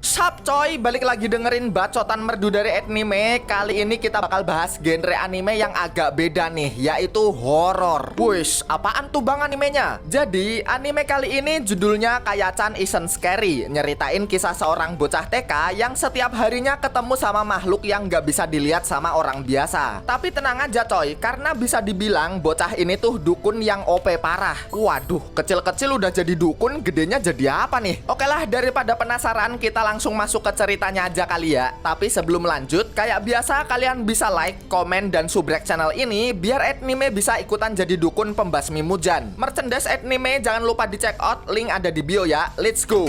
Sup coy, balik lagi dengerin bacotan merdu dari anime. Kali ini kita bakal bahas genre anime yang agak beda nih, yaitu horor. Wush, apaan tuh bang animenya? Jadi, anime kali ini judulnya Kaya-chan Isn't Scary. Nyeritain kisah seorang bocah TK yang setiap harinya ketemu sama makhluk yang gak bisa dilihat sama orang biasa. Tapi tenang aja coy, karena bisa dibilang bocah ini tuh dukun yang OP parah. Waduh, kecil-kecil udah jadi dukun, gedenya jadi apa nih? Oke lah, daripada penasaran, kita langsung masuk ke ceritanya aja kali ya. Tapi sebelum lanjut, kayak biasa kalian bisa like, komen, dan subrek channel ini biar anime bisa ikutan jadi dukun pembasmi mujan. Merchandise anime jangan lupa di check out, link ada di bio ya. Let's go.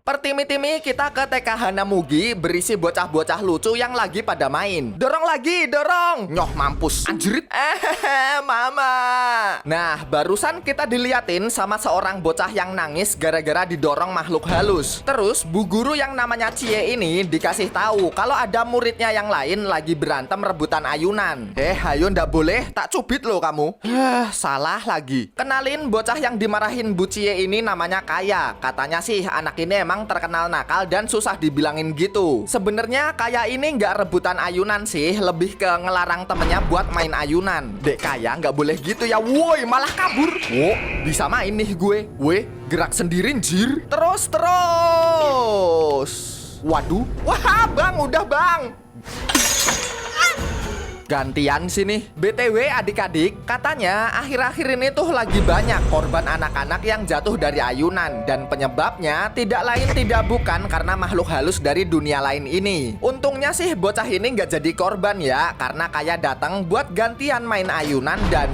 Pertimi-timi kita ke TK Hanamugi berisi bocah-bocah lucu yang lagi pada main. Dorong lagi, dorong. Nyoh mampus. Anjirit. Mama. Nah, barusan kita diliatin sama seorang bocah yang nangis gara-gara didorong makhluk halus. Terus, bu guru yang namanya Cie ini dikasih tahu kalau ada muridnya yang lain lagi berantem rebutan ayunan. Ayo ndak boleh, tak cubit loh kamu. Salah lagi. Kenalin bocah yang dimarahin Bu Cie ini namanya Kaya. Katanya sih anak ini emang terkenal nakal dan susah dibilangin gitu. Sebenarnya Kaya ini nggak rebutan ayunan sih, lebih ke ngelarang temennya buat main ayunan. Dek Kaya nggak boleh gitu ya, woi malah kabur. Bisa main nih gue. Gerak sendiri jir. Terus. Waduh, wah bang, udah bang. Gantian sini. BTW adik-adik, katanya akhir-akhir ini tuh lagi banyak korban anak-anak yang jatuh dari ayunan. Dan penyebabnya tidak lain tidak bukan karena makhluk halus dari dunia lain ini. Untungnya sih bocah ini nggak jadi korban ya, karena Kaya datang buat gantian main ayunan dan...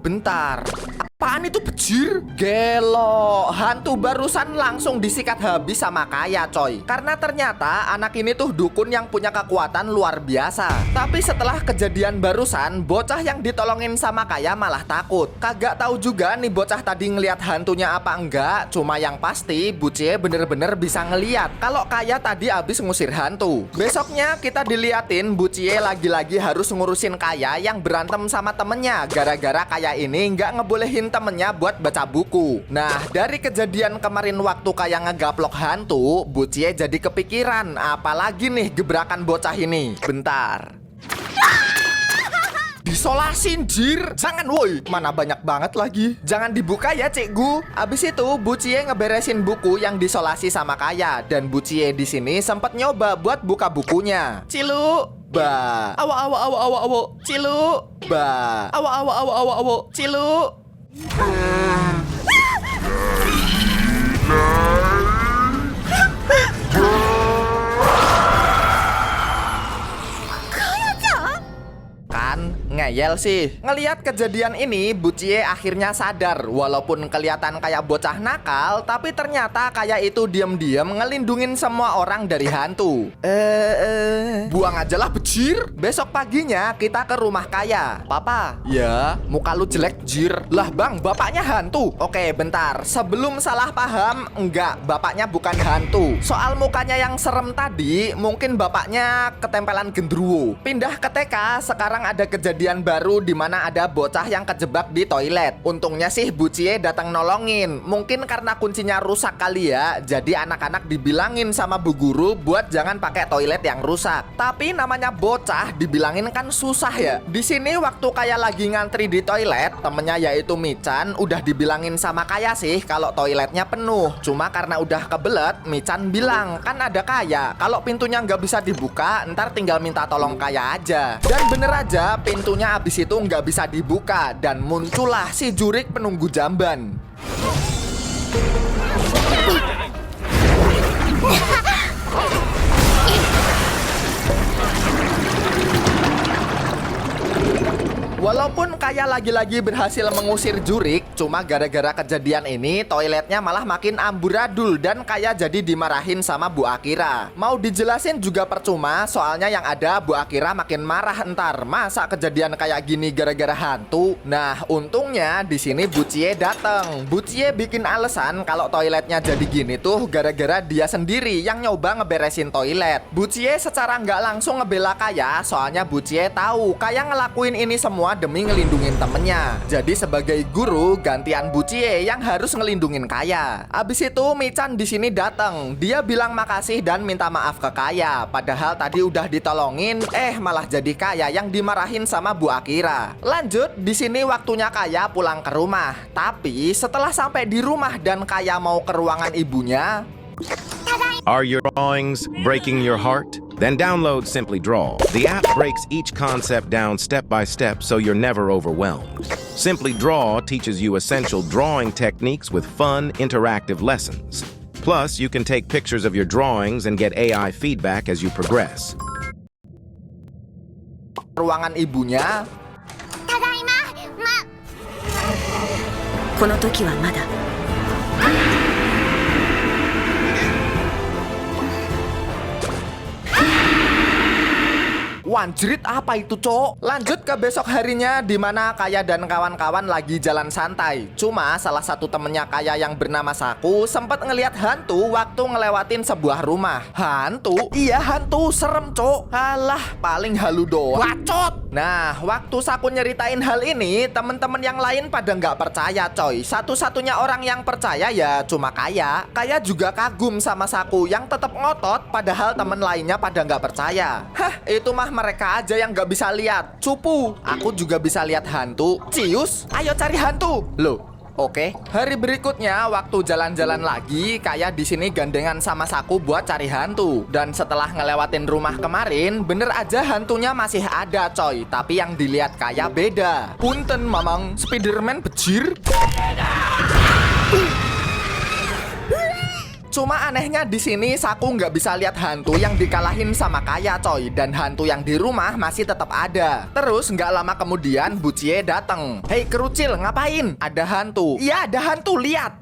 Bentar, apaan itu bejir? Gelo, hantu barusan langsung disikat habis sama Kaya coy. Karena ternyata anak ini tuh dukun yang punya kekuatan luar biasa. Tapi setelah kejadian barusan, bocah yang ditolongin sama Kaya malah takut. Kagak tahu juga nih bocah tadi ngeliat hantunya apa enggak. Cuma yang pasti Bu Cie bener-bener bisa ngeliat kalau Kaya tadi abis ngusir hantu. Besoknya kita diliatin Bu Cie lagi-lagi harus ngurusin Kaya yang berantem sama temennya gara-gara Kaya ini nggak ngebolehin temennya buat baca buku. Nah, dari kejadian kemarin waktu Kaya ngegaplok hantu, Bu Cie jadi kepikiran, apalagi nih gebrakan bocah ini. Bentar. Disolasin jir. Jangan woi, mana banyak banget lagi. Jangan dibuka ya cikgu. Abis itu Bu Cie ngeberesin buku yang disolasi sama Kaya. Dan Bu Cie di sini sempat nyoba buat buka bukunya. Cilu ba. Awa. Cilu ba. Awa. Cilu. Ngeyel sih. Ngeliat kejadian ini, Bu Cie akhirnya sadar. Walaupun kelihatan kayak bocah nakal, tapi ternyata Kaya itu diam-diam ngelindungin semua orang dari hantu. Buang aja lah bejir. Besok paginya kita ke rumah Kaya. Papa, ya, muka lu jelek jir. Lah bang, bapaknya hantu. Oke, bentar. Sebelum salah paham, enggak, bapaknya bukan hantu. Soal mukanya yang serem tadi, mungkin bapaknya ketempelan gendruwo. Pindah ke TK, sekarang ada kejadian baru di mana ada bocah yang kejebak di toilet. Untungnya sih Bu Cie datang nolongin. Mungkin karena kuncinya rusak kali ya. Jadi anak-anak dibilangin sama bu guru buat jangan pakai toilet yang rusak. Tapi namanya bocah dibilangin kan susah ya. Di sini waktu Kaya lagi ngantri di toilet, temennya yaitu Michan udah dibilangin sama Kaya sih kalau toiletnya penuh. Cuma karena udah kebelet, Michan bilang kan ada Kaya. Kalau pintunya nggak bisa dibuka, ntar tinggal minta tolong Kaya aja. Dan bener aja pintunya abis itu nggak bisa dibuka dan muncullah si jurik penunggu jamban. Walaupun Kaya lagi-lagi berhasil mengusir jurik. Cuma gara-gara kejadian ini toiletnya malah makin amburadul dan Kaya jadi dimarahin sama Bu Akira. Mau dijelasin juga percuma, soalnya yang ada Bu Akira makin marah entar. Masa kejadian kayak gini gara-gara hantu? Nah, untungnya di sini Bu Cie dateng. Bu Cie bikin alasan kalau toiletnya jadi gini tuh gara-gara dia sendiri yang nyoba ngeberesin toilet. Bu Cie secara nggak langsung ngebela Kaya, soalnya Bu Cie tahu Kaya ngelakuin ini semua demi ngelindungin temennya. Jadi sebagai guru, gantian Bu Cie yang harus ngelindungin Kaya. Abis itu Michan di sini datang. Dia bilang makasih dan minta maaf ke Kaya. Padahal tadi udah ditolongin, malah jadi Kaya yang dimarahin sama Bu Akira. Lanjut, di sini waktunya Kaya pulang ke rumah. Tapi setelah sampai di rumah dan Kaya mau ke ruangan ibunya. Are your drawings breaking your heart? Then download Simply Draw. The app breaks each concept down step by step so you're never overwhelmed. Simply Draw teaches you essential drawing techniques with fun, interactive lessons. Plus, you can take pictures of your drawings and get AI feedback as you progress. Ruangan ibunya. ただいま、この時はまだ Wanjrit, apa itu, Cok? Lanjut ke besok harinya di mana Kaya dan kawan-kawan lagi jalan santai. Cuma salah satu temennya Kaya yang bernama Saku sempat ngelihat hantu waktu ngelewatin sebuah rumah. Hantu? Iya, hantu. Serem, Cok. Alah, paling halu doang. Bacot! Nah, waktu Saku nyeritain hal ini, temen-temen yang lain pada nggak percaya, coy. Satu-satunya orang yang percaya ya cuma Kaya. Kaya juga kagum sama Saku yang tetap ngotot, padahal temen lainnya pada nggak percaya. Hah, itu mah mereka aja yang nggak bisa lihat. Cupu, aku juga bisa lihat hantu. Cius, ayo cari hantu. Loh, oke. Hari berikutnya waktu jalan-jalan lagi, Kaya di sini gandengan sama Saku buat cari hantu. Dan setelah ngelewatin rumah kemarin, bener aja hantunya masih ada, coy. Tapi yang dilihat Kaya beda. Punten, Mamang, Spiderman bejir. Cuma anehnya di sini Saku nggak bisa lihat hantu yang dikalahin sama Kaya, coy. Dan hantu yang di rumah masih tetap ada. Terus nggak lama kemudian Bu Cie dateng. Hei kerucil, ngapain? Ada hantu. Iya, ada hantu, lihat.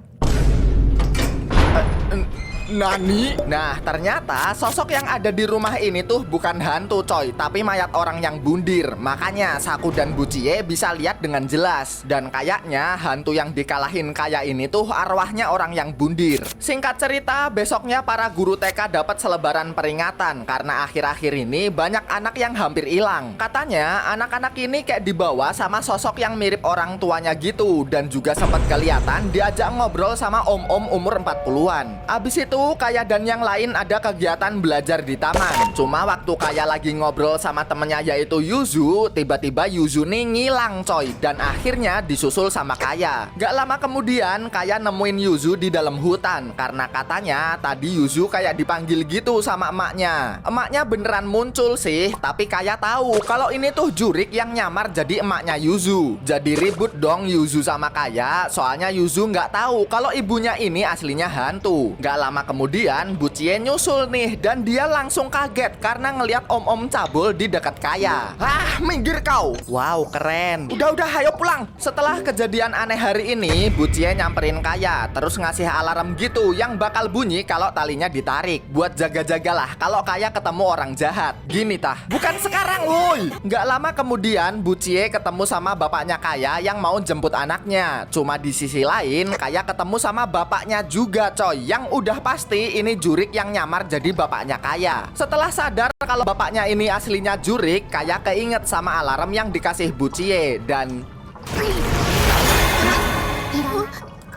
Nani? Nah, ternyata sosok yang ada di rumah ini tuh bukan hantu, coy, tapi mayat orang yang bundir. Makanya Saku dan Bu Cie bisa lihat dengan jelas. Dan kayaknya hantu yang dikalahin Kaya ini tuh arwahnya orang yang bundir. Singkat cerita, besoknya para guru TK dapat selebaran peringatan karena akhir-akhir ini banyak anak yang hampir hilang. Katanya anak-anak ini kayak dibawa sama sosok yang mirip orang tuanya gitu. Dan juga sempat kelihatan diajak ngobrol sama om-om umur 40-an. Abis itu Kaya dan yang lain ada kegiatan belajar di taman. Cuma waktu Kaya lagi ngobrol sama temennya yaitu Yuzu, tiba-tiba Yuzu nih ngilang, coy. Dan akhirnya disusul sama Kaya. Gak lama kemudian Kaya nemuin Yuzu di dalam hutan. Karena katanya tadi Yuzu kayak dipanggil gitu sama emaknya. Emaknya beneran muncul sih, tapi Kaya tahu kalau ini tuh jurik yang nyamar jadi emaknya Yuzu. Jadi ribut dong Yuzu sama Kaya, soalnya Yuzu nggak tahu kalau ibunya ini aslinya hantu. Gak lama kemudian Bu Cie nyusul nih dan dia langsung kaget karena ngelihat om-om cabul di dekat Kaya. Ah, minggir kau. Wow, keren. Udah, ayo pulang. Setelah kejadian aneh hari ini, Bu Cie nyamperin Kaya, terus ngasih alarm gitu yang bakal bunyi kalau talinya ditarik. Buat jaga-jagalah kalau Kaya ketemu orang jahat. Gini tah. Bukan sekarang, woi. Nggak lama kemudian Bu Cie ketemu sama bapaknya Kaya yang mau jemput anaknya. Cuma di sisi lain Kaya ketemu sama bapaknya juga, coy, yang udah pasti ini jurik yang nyamar jadi bapaknya Kaya. Setelah sadar kalau bapaknya ini aslinya jurik, Kaya keinget sama alarm yang dikasih Bu Cie dan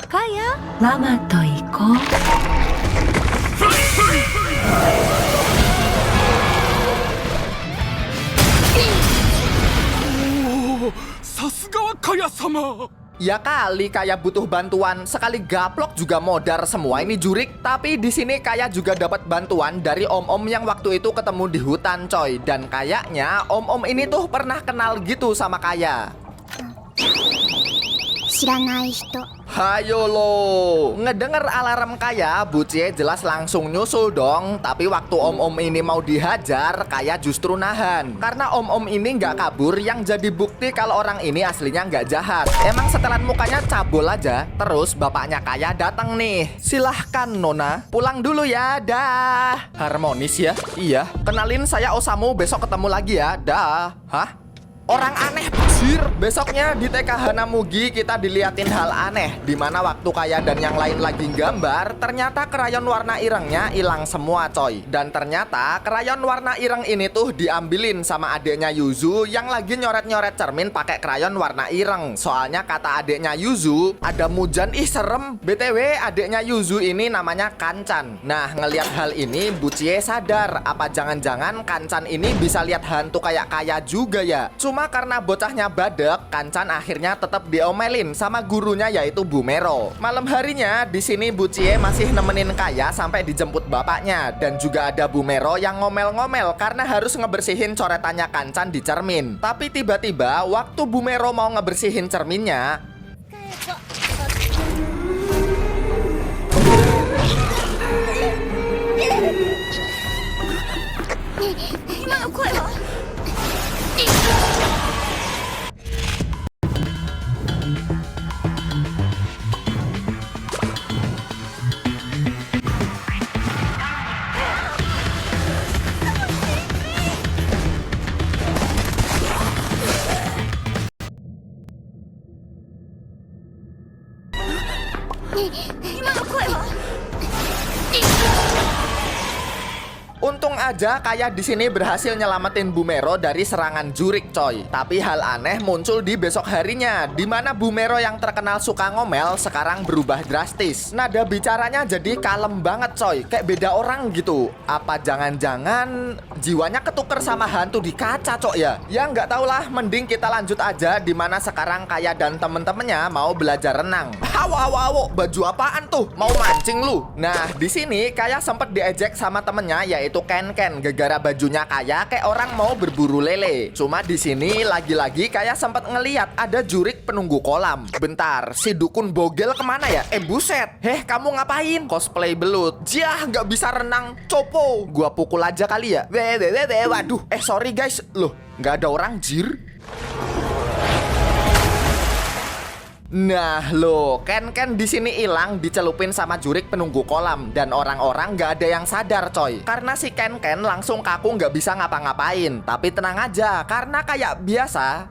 Kaya, Mama to iko. Sasuga wa Kaya-sama. ya kali Kaya butuh bantuan, sekali gaplok juga modar semua ini jurik. Tapi di sini Kaya juga dapat bantuan dari om-om yang waktu itu ketemu di hutan, coy. Dan kayaknya om-om ini tuh pernah kenal gitu sama Kaya. 知らない人。 Hayo lo, ngedenger alarm Kaya, Bucie jelas langsung nyusul dong. Tapi waktu om-om ini mau dihajar, Kaya justru nahan. Karena om-om ini nggak kabur, yang jadi bukti kalau orang ini aslinya nggak jahat. Emang setelan mukanya cabul aja. Terus bapaknya Kaya datang nih. Silahkan Nona, pulang dulu ya, dah. Harmonis ya? Iya, kenalin saya Osamu, besok ketemu lagi ya, dah. Hah? Orang aneh sir. Besoknya di TK Hanamugi kita diliatin hal aneh, dimana waktu Kaya dan yang lain lagi gambar, ternyata krayon warna irengnya hilang semua coy. Dan ternyata krayon warna ireng ini tuh diambilin sama adeknya Yuzu yang lagi nyoret-nyoret cermin pakai krayon warna ireng. Soalnya kata adeknya Yuzu, ada Mujan, ih serem. BTW adeknya Yuzu ini namanya Kancan. Nah ngelihat hal ini Bucie sadar, apa jangan-jangan Kancan ini bisa lihat hantu kayak Kaya juga ya. Cuma karena bocahnya badek, Kancan akhirnya tetap diomelin sama gurunya yaitu Bumero. Malam harinya di sini Bucie masih nemenin Kaya sampai dijemput bapaknya, dan juga ada Bumero yang ngomel-ngomel karena harus ngebersihin coretannya Kancan di cermin. Tapi tiba-tiba waktu Bumero mau ngebersihin cerminnya, untung aja Kaya di sini berhasil nyelamatin Bumero dari serangan jurik coy. Tapi hal aneh muncul di besok harinya, dimana Bumero yang terkenal suka ngomel sekarang berubah drastis. Nada bicaranya jadi kalem banget coy, kayak beda orang gitu. Apa jangan-jangan jiwanya ketuker sama hantu di kaca coy ya? Ya nggak tau lah, mending kita lanjut aja, dimana sekarang Kaya dan temen-temennya mau belajar renang. Awo, baju apaan tuh? Mau mancing lu? Nah di sini Kaya sempet diejek sama temennya yaitu Ken gara-gara bajunya Kaya kayak orang mau berburu lele. Cuma di sini lagi-lagi Kaya sempat ngeliat ada jurik penunggu kolam. Bentar, si dukun bogel kemana ya? Buset. Heh, kamu ngapain? Cosplay belut. Jah, nggak bisa renang. Copo. Gua pukul aja kali ya. Waduh. Sorry guys. Loh, nggak ada orang jir. Nah lo, Ken di sini hilang dicelupin sama jurik penunggu kolam, dan orang-orang nggak ada yang sadar coy. Karena si Ken langsung kaku nggak bisa ngapa-ngapain. Tapi tenang aja, karena kayak biasa.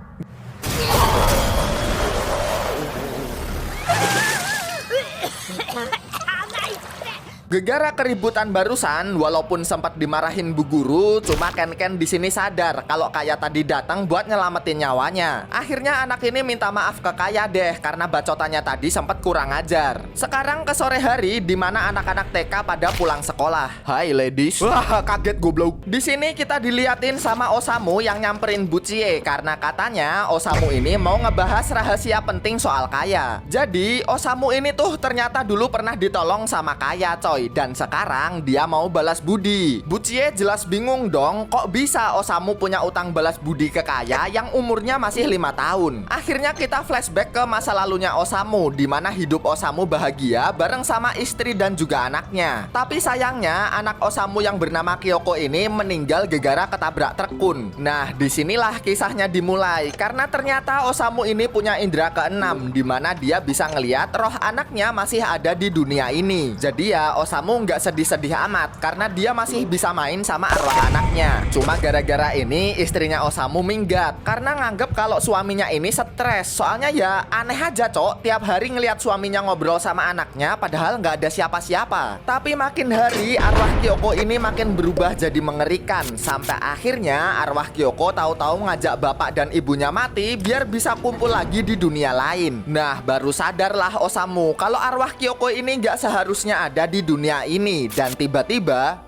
Gegara keributan barusan, walaupun sempat dimarahin bu guru, cuma Ken di sini sadar kalau Kaya tadi datang buat nyelamatin nyawanya. Akhirnya anak ini minta maaf ke Kaya deh karena bacotannya tadi sempat kurang ajar. Sekarang ke sore hari, di mana anak-anak TK pada pulang sekolah. Hai ladies. Wah, kaget goblok. Di sini kita diliatin sama Osamu yang nyamperin Bucie karena katanya Osamu ini mau ngebahas rahasia penting soal Kaya. Jadi Osamu ini tuh ternyata dulu pernah ditolong sama Kaya coy. Dan sekarang dia mau balas budi. Bucie jelas bingung dong, kok bisa Osamu punya utang balas budi ke Kaya yang umurnya masih 5 tahun. Akhirnya kita flashback ke masa lalunya Osamu, di mana hidup Osamu bahagia bareng sama istri dan juga anaknya. Tapi sayangnya anak Osamu yang bernama Kyoko ini meninggal gegara ketabrak truk. Nah disinilah kisahnya dimulai, karena ternyata Osamu ini punya indera keenam, di mana dia bisa ngelihat roh anaknya masih ada di dunia ini. Jadi ya Osamu nggak sedih-sedih amat karena dia masih bisa main sama arwah anaknya. Cuma gara-gara ini istrinya Osamu minggat karena nganggep kalau suaminya ini stres. Soalnya ya aneh aja cok, tiap hari ngelihat suaminya ngobrol sama anaknya padahal nggak ada siapa-siapa. Tapi makin hari arwah Kyoko ini makin berubah jadi mengerikan, sampai akhirnya arwah Kyoko tahu-tahu ngajak bapak dan ibunya mati biar bisa kumpul lagi di dunia lain. Nah baru sadarlah Osamu kalau arwah Kyoko ini nggak seharusnya ada di dunia ini, dan tiba-tiba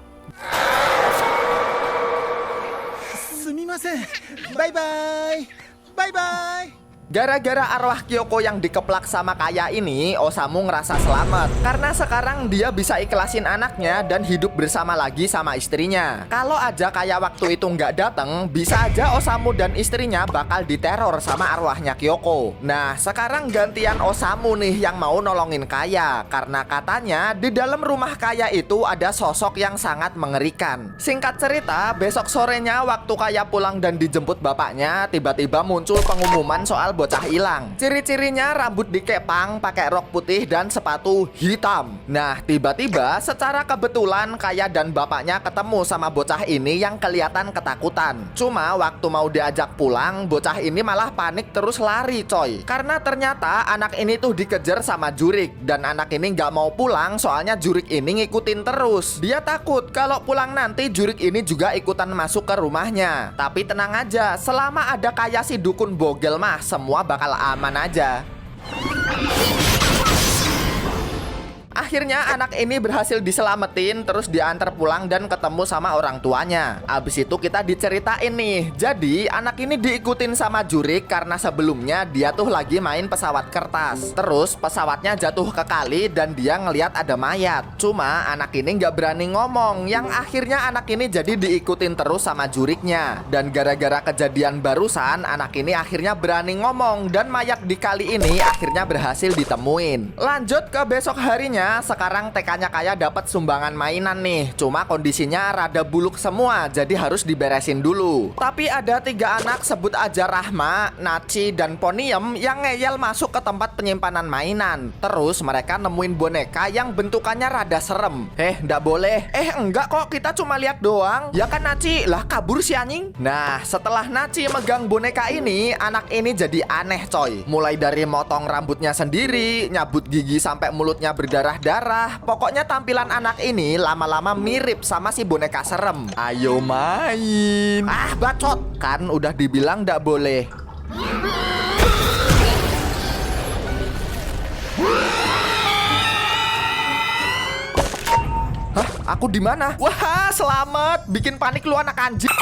Sumimasen. Bye bye. Bye bye. Gara-gara arwah Kyoko yang dikeplak sama Kaya ini, Osamu ngerasa selamat karena sekarang dia bisa ikhlasin anaknya dan hidup bersama lagi sama istrinya. Kalau aja Kaya waktu itu nggak dateng, bisa aja Osamu dan istrinya bakal diteror sama arwahnya Kyoko. Nah, sekarang gantian Osamu nih yang mau nolongin Kaya karena katanya di dalam rumah Kaya itu ada sosok yang sangat mengerikan. Singkat cerita, besok sorenya waktu Kaya pulang dan dijemput bapaknya, tiba-tiba muncul pengumuman soal bocah hilang. Ciri-cirinya rambut dikepang, pakai rok putih dan sepatu hitam. Nah, tiba-tiba secara kebetulan Kaya dan bapaknya ketemu sama bocah ini yang kelihatan ketakutan. Cuma waktu mau diajak pulang, bocah ini malah panik terus lari coy. Karena ternyata anak ini tuh dikejar sama jurik dan anak ini nggak mau pulang soalnya jurik ini ngikutin terus. Dia takut kalau pulang nanti jurik ini juga ikutan masuk ke rumahnya. Tapi tenang aja, selama ada Kaya si dukun bogel mah semua bakal aman aja. Akhirnya anak ini berhasil diselamatin, terus diantar pulang dan ketemu sama orang tuanya. Abis itu kita diceritain nih, jadi anak ini diikutin sama jurik karena sebelumnya dia tuh lagi main pesawat kertas. Terus pesawatnya jatuh ke kali dan dia ngeliat ada mayat. Cuma anak ini nggak berani ngomong, yang akhirnya anak ini jadi diikutin terus sama juriknya. Dan gara-gara kejadian barusan, anak ini akhirnya berani ngomong dan mayat di kali ini akhirnya berhasil ditemuin. Lanjut ke besok harinya. Sekarang TK-nya Kaya dapat sumbangan mainan nih. Cuma kondisinya rada buluk semua, jadi harus diberesin dulu. Tapi ada 3 anak, sebut aja Rahma, Nachi, dan Poniem, yang ngeyel masuk ke tempat penyimpanan mainan. Terus mereka nemuin boneka yang bentukannya rada serem. Nggak boleh. Enggak kok, kita cuma lihat doang. Ya kan Nachi? Lah kabur si anjing. Nah, setelah Nachi megang boneka ini, anak ini jadi aneh coy. Mulai dari motong rambutnya sendiri, nyabut gigi sampai mulutnya berdarah. Pokoknya tampilan anak ini lama-lama mirip sama si boneka serem. Ayo main. Bacot. Kan udah dibilang nggak boleh. Hah? Aku di mana? Wah, selamat. Bikin panik lu anak anjing.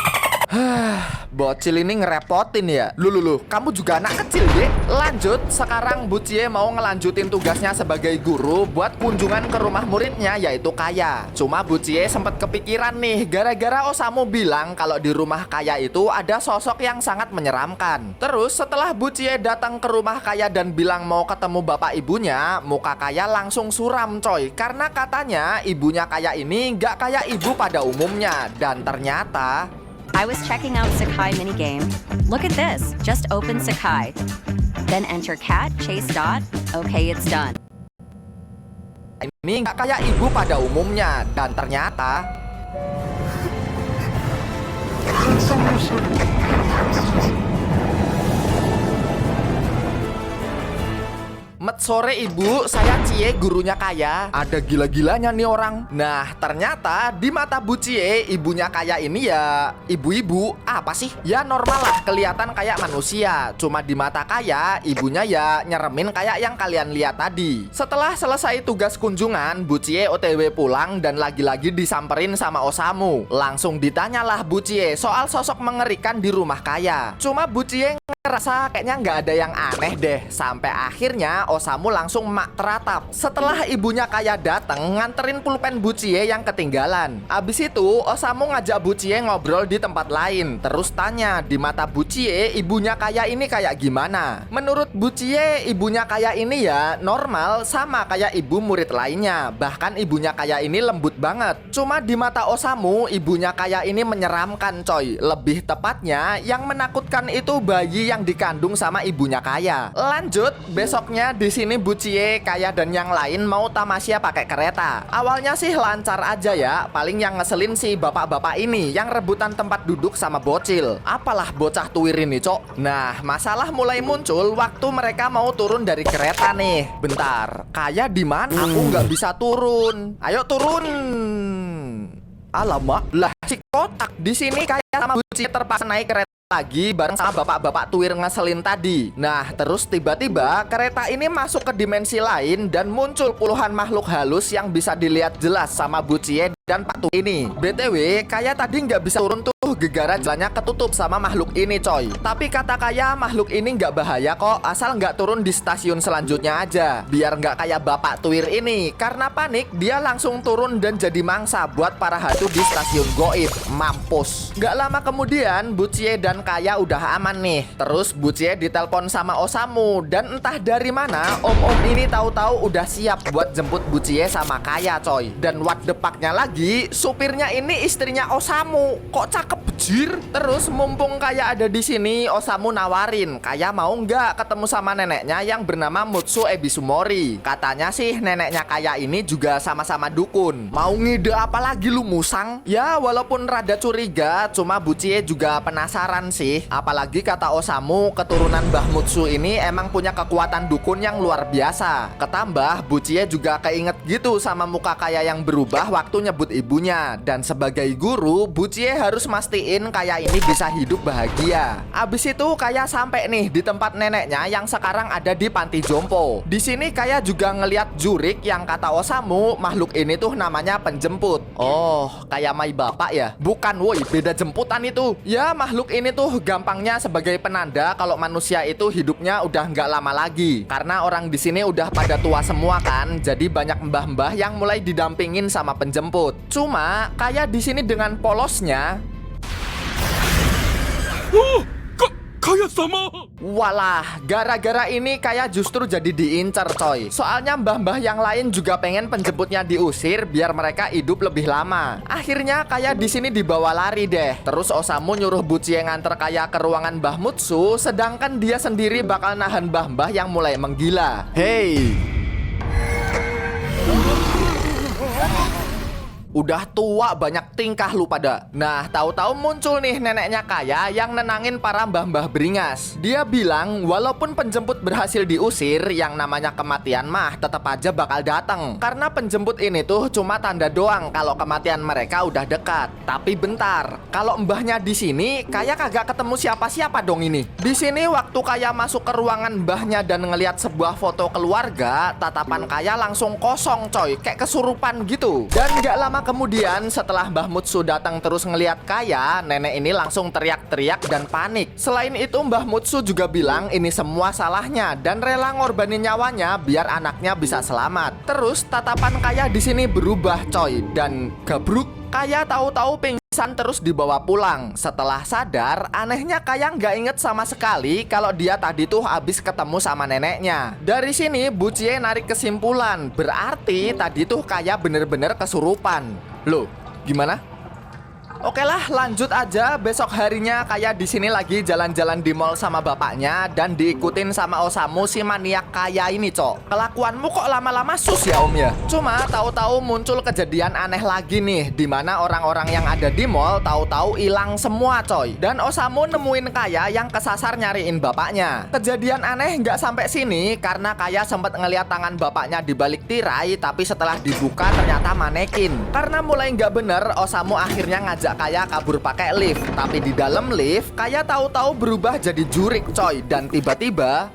Bocil ini ngerepotin ya. Lu, kamu juga anak kecil deh. Lanjut, sekarang Bucie mau ngelanjutin tugasnya sebagai guru buat kunjungan ke rumah muridnya yaitu Kaya. Cuma Bucie sempat kepikiran nih gara-gara Osamu bilang kalau di rumah Kaya itu ada sosok yang sangat menyeramkan. Terus setelah Bucie datang ke rumah Kaya dan bilang mau ketemu bapak ibunya, muka Kaya langsung suram coy. Karena katanya ibunya Kaya ini nggak kayak ibu pada umumnya. Dan ternyata I was checking out Sakai minigame. Look at this. Just open Sakai. Then enter cat, chase dot. Okay, it's done. Ini nggak kayak ibu pada umumnya. Dan ternyata sore ibu, saya Cie, gurunya Kaya. Ada gila-gilanya nih orang. Nah, ternyata di mata Bu Cie, ibunya Kaya ini ya ibu-ibu. Apa sih? Ya normal lah, kelihatan kayak manusia. Cuma di mata Kaya, ibunya ya nyeremin kayak yang kalian lihat tadi. Setelah selesai tugas kunjungan, Bu Cie OTW pulang dan lagi-lagi disamperin sama Osamu. Langsung ditanyalah Bu Cie soal sosok mengerikan di rumah Kaya. Cuma Bu Cie ngerasa kayaknya nggak ada yang aneh deh. Sampai akhirnya Osamu langsung mak teratap. Setelah ibunya Kaya datang nganterin pulpen Bu Cie yang ketinggalan. Abis itu Osamu ngajak Bu Cie ngobrol di tempat lain. Terus tanya di mata Bu Cie ibunya Kaya ini kayak gimana. Menurut Bu Cie ibunya Kaya ini ya normal sama kayak ibu murid lainnya. Bahkan ibunya Kaya ini lembut banget. Cuma di mata Osamu ibunya Kaya ini menyeramkan coy. Lebih tepatnya yang menakutkan itu bayi yang dikandung sama ibunya Kaya. Lanjut, besoknya di sini Bu Cie, Kaya dan yang lain mau tamasya pakai kereta. Awalnya sih lancar aja ya, paling yang ngeselin si bapak-bapak ini yang rebutan tempat duduk sama bocil. Apalah bocah tuir ini, cok. Nah, masalah mulai muncul waktu mereka mau turun dari kereta nih. Bentar, Kaya di mana? Aku nggak bisa turun. Ayo turun. Alamak, lah si kotak. Di sini Kaya sama Bu Cie terpaksa naik kereta lagi bareng sama bapak-bapak tuir ngeselin tadi. Nah, terus tiba-tiba kereta ini masuk ke dimensi lain dan muncul puluhan makhluk halus yang bisa dilihat jelas sama Bu Cie dan Pak Tuir ini. BTW, Kaya tadi nggak bisa turun tuh tuh gegara jalannya ketutup sama makhluk ini coy. Tapi kata Kaya makhluk ini nggak bahaya kok, asal nggak turun di stasiun selanjutnya aja. Biar nggak kayak Bapak Tuir ini. Karena panik dia langsung turun dan jadi mangsa buat para hantu di stasiun goib. Mampus. Nggak lama kemudian Bucie dan Kaya udah aman nih. Terus Bucie ditelepon sama Osamu. Dan entah dari mana om-om ini tahu-tahu udah siap buat jemput Bucie sama Kaya coy. Dan what the fuck-nya lagi, supirnya ini istrinya Osamu. Kok cakep bejir? Terus mumpung Kaya ada di sini, Osamu nawarin Kaya mau nggak ketemu sama neneknya yang bernama Mutsu Ebisumori. Katanya sih neneknya Kaya ini juga sama-sama dukun. Mau ngide apa lagi lu musang? Ya walaupun rada curiga, cuma Bucie juga penasaran sih. Apalagi kata Osamu, keturunan Mbah Mutsu ini emang punya kekuatan dukun yang luar biasa. Ketambah Bucie juga keinget gitu sama muka Kaya yang berubah waktu nyebut ibunya. Dan sebagai guru, Bucie harus mastiin Kaya ini bisa hidup bahagia. Abis itu Kaya sampai nih di tempat neneknya yang sekarang ada di panti jompo. Di sini Kaya juga ngeliat jurik yang kata Osamu makhluk ini tuh namanya penjemput. Oh, kayak mai bapak ya? Bukan woi, beda jemputan itu. Ya makhluk ini tuh gampangnya sebagai penanda kalau manusia itu hidupnya udah nggak lama lagi. Karena orang di sini udah pada tua semua kan, jadi banyak mbah-mbah yang mulai didampingin sama penjemput. Cuma Kaya di sini dengan polosnya. Kaya sama. Walah, gara-gara ini Kaya justru jadi diincar coy. Soalnya mbah-mbah yang lain juga pengen penjemputnya diusir biar mereka hidup lebih lama. Akhirnya Kaya di sini dibawa lari deh. Terus Osamu nyuruh Bucie nganter Kaya ke ruangan Mbah Mutsu, sedangkan dia sendiri bakal nahan mbah-mbah yang mulai menggila. Hey, udah tua banyak tingkah lu pada. Nah, tahu-tahu muncul nih neneknya Kaya yang nenangin para mbah-mbah beringas. Dia bilang walaupun penjemput berhasil diusir, yang namanya kematian mah tetap aja bakal datang. Karena penjemput ini tuh cuma tanda doang kalau kematian mereka udah dekat. Tapi bentar, kalau mbahnya di sini, Kaya kagak ketemu siapa-siapa dong ini. Di sini waktu Kaya masuk ke ruangan mbahnya dan ngelihat sebuah foto keluarga, tatapan Kaya langsung kosong coy, kayak kesurupan gitu. Dan gak lama kemudian setelah Mbah Mutsu datang terus ngelihat Kaya, nenek ini langsung teriak-teriak dan panik. Selain itu Mbah Mutsu juga bilang ini semua salahnya dan rela ngorbanin nyawanya biar anaknya bisa selamat. Terus tatapan Kaya di sini berubah coy dan gabruk. Kaya tahu-tahu pingsan terus dibawa pulang. Setelah sadar, anehnya Kaya nggak inget sama sekali kalau dia tadi tuh habis ketemu sama neneknya. Dari sini Bucie narik kesimpulan, berarti tadi tuh Kaya bener-bener kesurupan. Loh, gimana? Oke lah, lanjut aja. Besok harinya Kaya di sini lagi jalan-jalan di mall sama bapaknya dan diikutin sama Osamu si maniak Kaya ini, cok. Kelakuanmu kok lama-lama sus ya, Om ya? Cuma tahu-tahu muncul kejadian aneh lagi nih, di mana orang-orang yang ada di mall tahu-tahu hilang semua, coy. Dan Osamu nemuin Kaya yang kesasar nyariin bapaknya. Kejadian aneh nggak sampai sini karena Kaya sempat ngeliat tangan bapaknya di balik tirai, tapi setelah dibuka ternyata manekin. Karena mulai nggak bener, Osamu akhirnya ngajak Kaya kabur pakai lift. Tapi di dalam lift Kaya tahu-tahu berubah jadi jurik coy. Dan tiba-tiba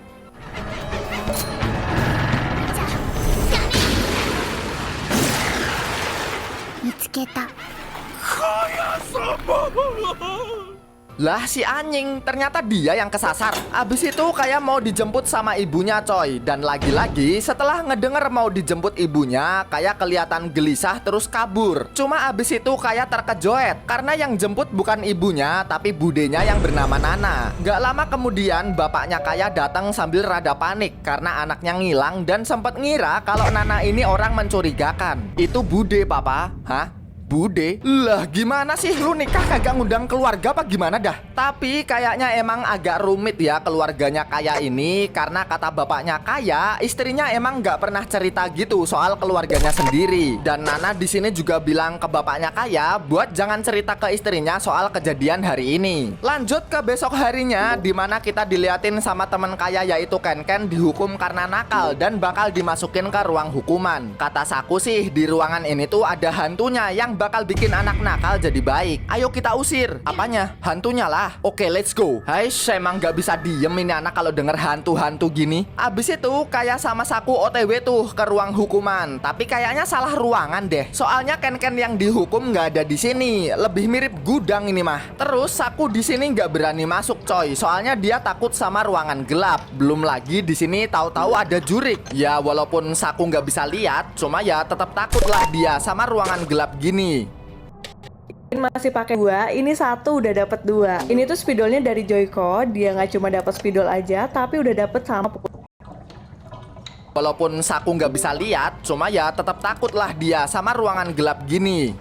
lah si anjing, ternyata dia yang kesasar. Abis itu Kaya mau dijemput sama ibunya coy. Dan lagi-lagi setelah ngedenger mau dijemput ibunya, Kaya kelihatan gelisah terus kabur. Cuma abis itu Kaya terkejoet karena yang jemput bukan ibunya tapi budenya yang bernama Nana. Gak lama kemudian bapaknya Kaya datang sambil rada panik karena anaknya ngilang dan sempat ngira kalau Nana ini orang mencurigakan. Itu bude papa. Hah? Bude? Lah gimana sih lu nikah kagak ngundang keluarga apa gimana dah? Tapi kayaknya emang agak rumit ya keluarganya Kaya ini. Karena kata bapaknya Kaya, istrinya emang nggak pernah cerita gitu soal keluarganya sendiri. Dan Nana di sini juga bilang ke bapaknya Kaya buat jangan cerita ke istrinya soal kejadian hari ini. Lanjut ke besok harinya, dimana kita diliatin sama teman Kaya yaitu Ken dihukum karena nakal dan bakal dimasukin ke ruang hukuman. Kata Saku sih di ruangan ini tuh ada hantunya yang bakal bikin anak nakal jadi baik. Ayo kita usir. Apanya? Hantunya lah. Oke, let's go. Hai, emang gak bisa diem ini anak kalau denger hantu-hantu gini. Abis itu kayak sama Saku OTW tuh ke ruang hukuman. Tapi kayaknya salah ruangan deh. Soalnya Ken-Ken yang dihukum nggak ada di sini. Lebih mirip gudang ini mah. Terus Saku di sini nggak berani masuk coy. Soalnya dia takut sama ruangan gelap. Belum lagi di sini tahu-tahu ada jurik. Ya walaupun Saku nggak bisa lihat, cuma ya tetap takutlah dia sama ruangan gelap gini. Masih pakai 2, ini 1 udah dapat 2. Ini tuh spidolnya dari Joyko, dia nggak cuma dapat spidol aja, tapi udah dapet sama Walaupun Saku nggak bisa lihat, cuma ya tetap takutlah dia sama ruangan gelap gini.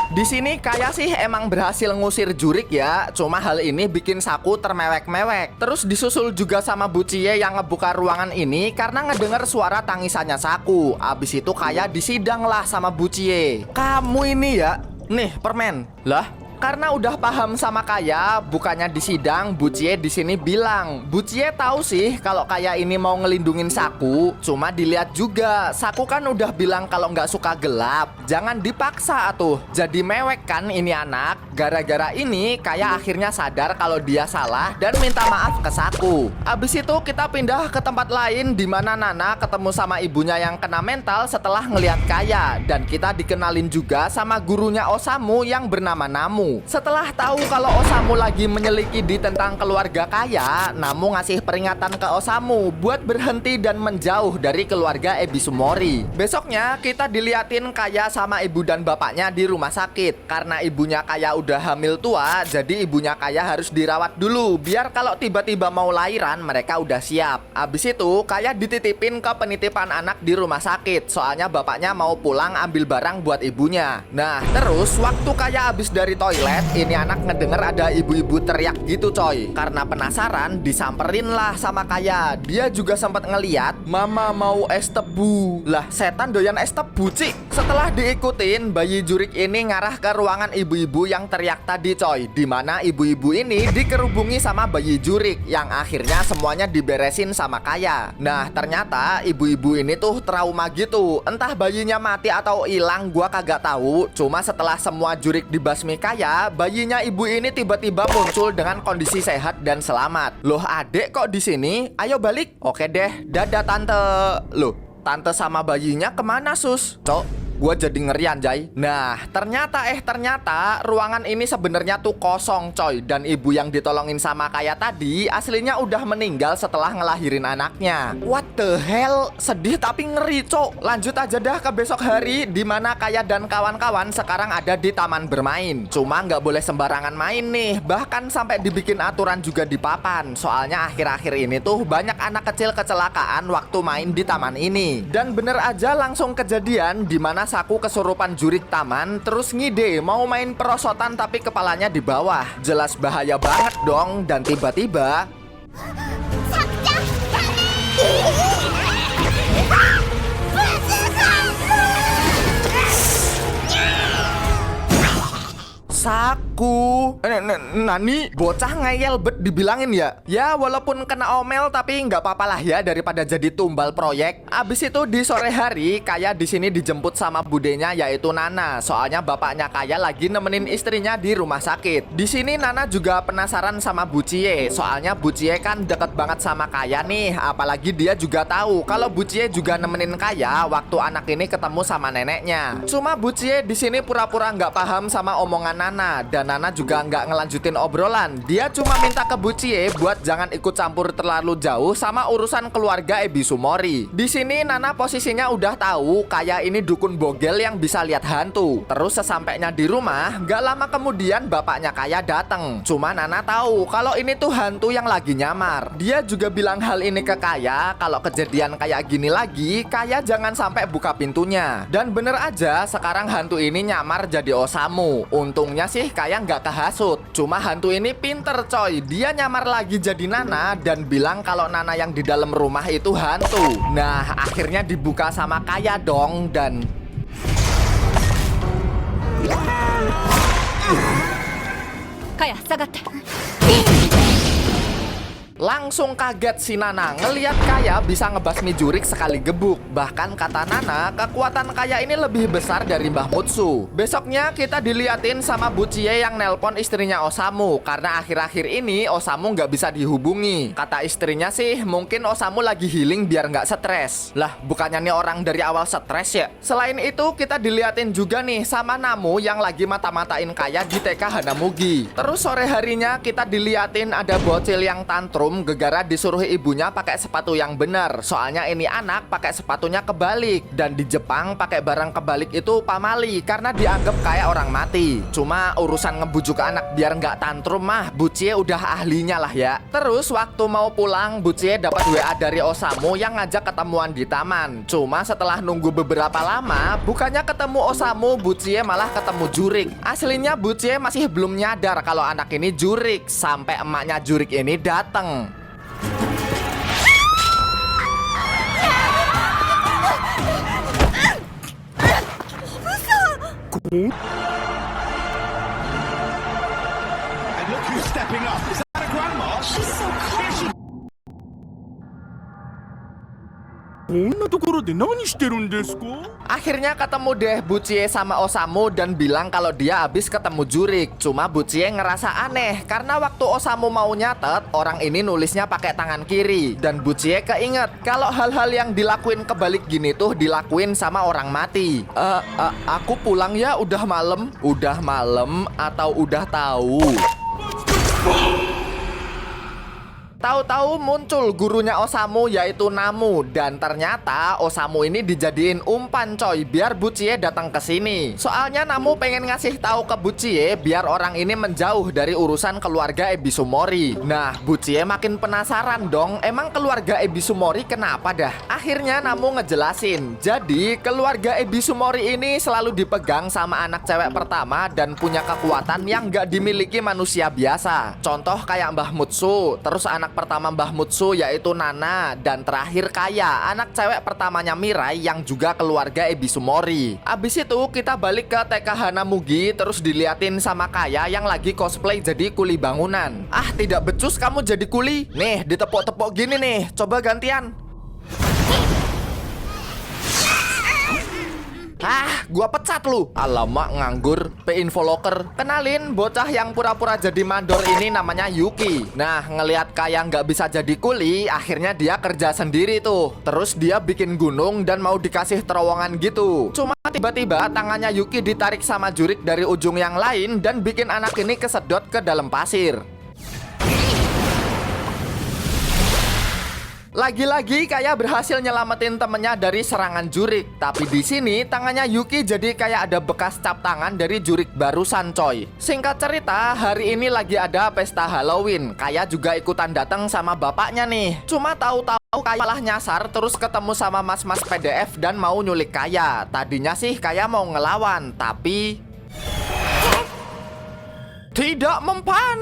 Di sini kayak sih emang berhasil ngusir jurik ya. Cuma hal ini bikin Saku termewek-mewek. Terus disusul juga sama Bucie yang ngebuka ruangan ini karena ngedenger suara tangisannya Saku. Abis itu kayak disidang lah sama Bucie. Kamu ini ya, nih permen. Lah, karena udah paham sama Kaya, bukannya disidang, Bucie di sini bilang, Bucie tahu sih kalau Kaya ini mau ngelindungin Saku, cuma dilihat juga, Saku kan udah bilang kalau nggak suka gelap, jangan dipaksa atuh. Jadi mewek kan ini anak. Gara-gara ini Kaya akhirnya sadar kalau dia salah dan minta maaf ke Saku. Abis itu kita pindah ke tempat lain di mana Nana ketemu sama ibunya yang kena mental setelah ngelihat Kaya, dan kita dikenalin juga sama gurunya Osamu yang bernama Namu. Setelah tahu kalau Osamu lagi menyelidiki tentang keluarga Kaya, Namu ngasih peringatan ke Osamu buat berhenti dan menjauh dari keluarga Ebisumori. Besoknya kita diliatin Kaya sama ibu dan bapaknya di rumah sakit. Karena ibunya Kaya udah hamil tua, jadi ibunya Kaya harus dirawat dulu biar kalau tiba-tiba mau lahiran mereka udah siap. Abis itu Kaya dititipin ke penitipan anak di rumah sakit, soalnya bapaknya mau pulang ambil barang buat ibunya. Nah terus waktu Kaya abis dari toilet, ini anak ngedenger ada ibu-ibu teriak gitu coy. Karena penasaran disamperin lah sama Kaya. Dia juga sempat ngeliat mama mau es tebu. Lah setan doyan es tebu cik. Setelah diikutin, bayi jurik ini ngarah ke ruangan ibu-ibu yang teriak tadi coy, dimana ibu-ibu ini dikerubungi sama bayi jurik, yang akhirnya semuanya diberesin sama Kaya. Nah ternyata ibu-ibu ini tuh trauma gitu. Entah bayinya mati atau hilang, gua kagak tahu. Cuma setelah semua jurik dibasmi Kaya, bayinya ibu ini tiba-tiba muncul dengan kondisi sehat dan selamat. Loh adek kok di sini? Ayo balik. Oke deh, dadah tante. Loh, tante sama bayinya kemana sus? Cok, gua jadi ngeri anjay. Nah ternyata ruangan ini sebenarnya tuh kosong coy. Dan ibu yang ditolongin sama Kaya tadi aslinya udah meninggal setelah ngelahirin anaknya. What the hell? Sedih tapi ngeri cok. Lanjut aja dah ke besok hari, dimana Kaya dan kawan-kawan sekarang ada di taman bermain. Cuma nggak boleh sembarangan main nih. Bahkan sampai dibikin aturan juga di papan. Soalnya akhir-akhir ini tuh banyak anak kecil kecelakaan waktu main di taman ini. Dan bener aja langsung kejadian dimana Saku kesurupan jurik taman, terus ngide mau main perosotan tapi kepalanya di bawah. Jelas bahaya banget dong. Dan tiba-tiba Saku, Nani, bocah ngeyel bet dibilangin ya. Ya walaupun kena omel tapi nggak apa-apa lah ya daripada jadi tumbal proyek. Abis itu di sore hari Kaya di sini dijemput sama budenya yaitu Nana. Soalnya bapaknya Kaya lagi nemenin istrinya di rumah sakit. Di sini Nana juga penasaran sama Bucie. Soalnya Bucie kan deket banget sama Kaya nih. Apalagi dia juga tahu kalau Bucie juga nemenin Kaya waktu anak ini ketemu sama neneknya. Cuma Bucie di sini pura-pura nggak paham sama omongan Nana, dan Nana juga nggak ngelanjutin obrolan. Dia cuma minta ke Bucie buat jangan ikut campur terlalu jauh sama urusan keluarga Ebisumori. Di sini Nana posisinya udah tahu Kaya ini dukun bogel yang bisa lihat hantu. Terus sesampainya di rumah, nggak lama kemudian bapaknya Kaya datang. Cuma Nana tahu kalau ini tuh hantu yang lagi nyamar. Dia juga bilang hal ini ke Kaya, kalau kejadian kayak gini lagi, Kaya jangan sampai buka pintunya. Dan bener aja, sekarang hantu ini nyamar jadi Osamu. Untungnya sih Kaya nggak kehasut. Cuma hantu ini pinter coy. Dia nyamar lagi jadi Nana dan bilang kalau Nana yang di dalam rumah itu hantu. Nah akhirnya dibuka sama Kaya dong. Dan Kaya, sagate. Langsung kaget si Nana ngeliat Kaya bisa ngebasmi jurik sekali gebuk. Bahkan kata Nana, kekuatan Kaya ini lebih besar dari Mbah Mutsu. Besoknya kita diliatin sama Bucie yang nelpon istrinya Osamu karena akhir-akhir ini Osamu nggak bisa dihubungi. Kata istrinya sih mungkin Osamu lagi healing biar nggak stres. Lah bukannya nih orang dari awal stres ya? Selain itu kita diliatin juga nih sama Namu yang lagi mata-matain Kaya di TK Hanamugi. Terus sore harinya kita diliatin ada bocil yang tantrum gegara disuruh ibunya pakai sepatu yang benar. Soalnya ini anak pakai sepatunya kebalik. Dan di Jepang pakai barang kebalik itu pamali karena dianggap kayak orang mati. Cuma urusan ngebujuk anak biar nggak tantrum mah Bucie udah ahlinya lah ya. Terus waktu mau pulang Bucie dapat WA dari Osamu yang ngajak ketemuan di taman. Cuma setelah nunggu beberapa lama bukannya ketemu Osamu, Bucie malah ketemu Jurik. Aslinya Bucie masih belum nyadar kalau anak ini Jurik sampai emaknya Jurik ini datang. Akhirnya ketemu deh Bucie sama Osamu dan bilang kalau dia habis ketemu Jurik. Cuma Bucie ngerasa aneh karena waktu Osamu mau nyatet, orang ini nulisnya pakai tangan kiri. Dan Bucie keinget kalau hal-hal yang dilakuin kebalik gini tuh dilakuin sama orang mati. Aku pulang ya, udah malam. Udah malam atau udah tahu? Tahu-tahu muncul gurunya Osamu yaitu Namu dan ternyata Osamu ini dijadiin umpan coy biar Bucie datang ke sini. Soalnya Namu pengen ngasih tahu ke Bucie biar orang ini menjauh dari urusan keluarga Ebisumori. Nah, Bucie makin penasaran dong, emang keluarga Ebisumori kenapa dah? Akhirnya Namu ngejelasin. Jadi, keluarga Ebisumori ini selalu dipegang sama anak cewek pertama dan punya kekuatan yang gak dimiliki manusia biasa. Contoh kayak Mbah Mutsu, terus anak pertama Mbah Mutsu yaitu Nana, dan terakhir Kaya, anak cewek pertamanya Mirai yang juga keluarga Ebisumori. Abis itu kita balik ke TK Hanamugi terus diliatin sama Kaya yang lagi cosplay jadi kuli bangunan. Ah, tidak becus kamu jadi kuli? Nih, ditepuk-tepuk gini nih, coba gantian. Ah, gua pecat lu. Alamak nganggur, P-Infoloker. Kenalin, bocah yang pura-pura jadi mandor ini namanya Yuki. Nah, ngelihat Kaya nggak bisa jadi kuli, akhirnya dia kerja sendiri tuh. Terus dia bikin gunung dan mau dikasih terowongan gitu. Cuma tiba-tiba tangannya Yuki ditarik sama Jurik dari ujung yang lain dan bikin anak ini kesedot ke dalam pasir. Lagi-lagi Kaya berhasil nyelamatin temennya dari serangan Jurik. Tapi di sini tangannya Yuki jadi kayak ada bekas cap tangan dari Jurik barusan coy. Singkat cerita, hari ini lagi ada pesta Halloween. Kaya juga ikutan datang sama bapaknya nih. Cuma tahu-tahu Kaya malah nyasar terus ketemu sama mas-mas PDF dan mau nyulik Kaya. Tadinya sih Kaya mau ngelawan, tapi tidak mempan.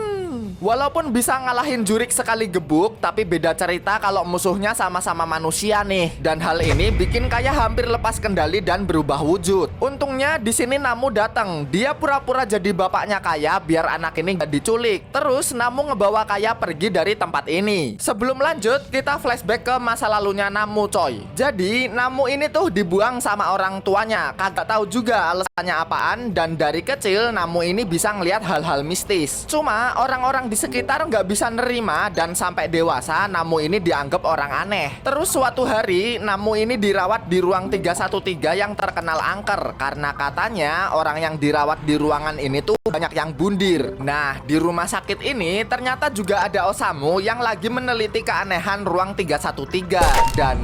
Walaupun bisa ngalahin Jurik sekali gebuk, tapi beda cerita kalau musuhnya sama-sama manusia nih. Dan hal ini bikin Kaya hampir lepas kendali dan berubah wujud. Untungnya di sini Namu datang. Dia pura-pura jadi bapaknya Kaya biar anak ini gak diculik. Terus Namu ngebawa Kaya pergi dari tempat ini. Sebelum lanjut, kita flashback ke masa lalunya Namu coy. Jadi Namu ini tuh dibuang sama orang tuanya. Kagak tahu juga alasannya apaan. Dan dari kecil Namu ini bisa ngelihat hal-hal mistis. Cuma orang-orang di sekitar nggak bisa nerima dan sampai dewasa Namu ini dianggap orang aneh. Terus suatu hari Namu ini dirawat di ruang 313 yang terkenal angker karena katanya orang yang dirawat di ruangan ini tuh banyak yang bundir. Nah, di rumah sakit ini ternyata juga ada Osamu yang lagi meneliti keanehan ruang 313 dan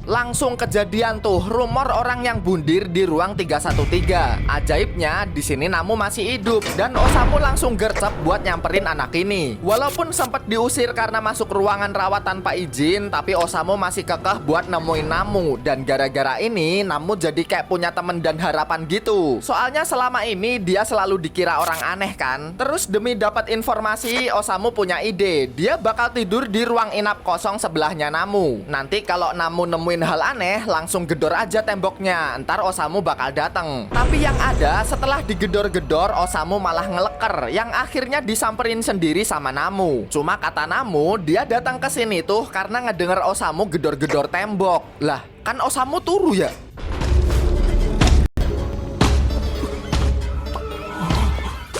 langsung kejadian tuh rumor orang yang bundir di ruang 313. Ajaibnya di sini Namu masih hidup dan Osamu langsung gercep buat nyamperin anak ini. Walaupun sempat diusir karena masuk ruangan rawat tanpa izin, tapi Osamu masih kekeh buat nemuin Namu. Dan gara-gara ini Namu jadi kayak punya temen dan harapan gitu. Soalnya selama ini dia selalu dikira orang aneh kan. Terus demi dapat informasi, Osamu punya ide. Dia bakal tidur di ruang inap kosong sebelahnya Namu. Nanti kalau Namu nemuin nemuin hal aneh, langsung gedor aja temboknya. Ntar Osamu bakal datang. Tapi yang ada, setelah digedor-gedor, Osamu malah ngeleker, yang akhirnya disamperin sendiri sama Namu. Cuma kata Namu, dia datang ke sini tuh karena ngedenger Osamu gedor-gedor tembok. Lah, kan Osamu turu ya?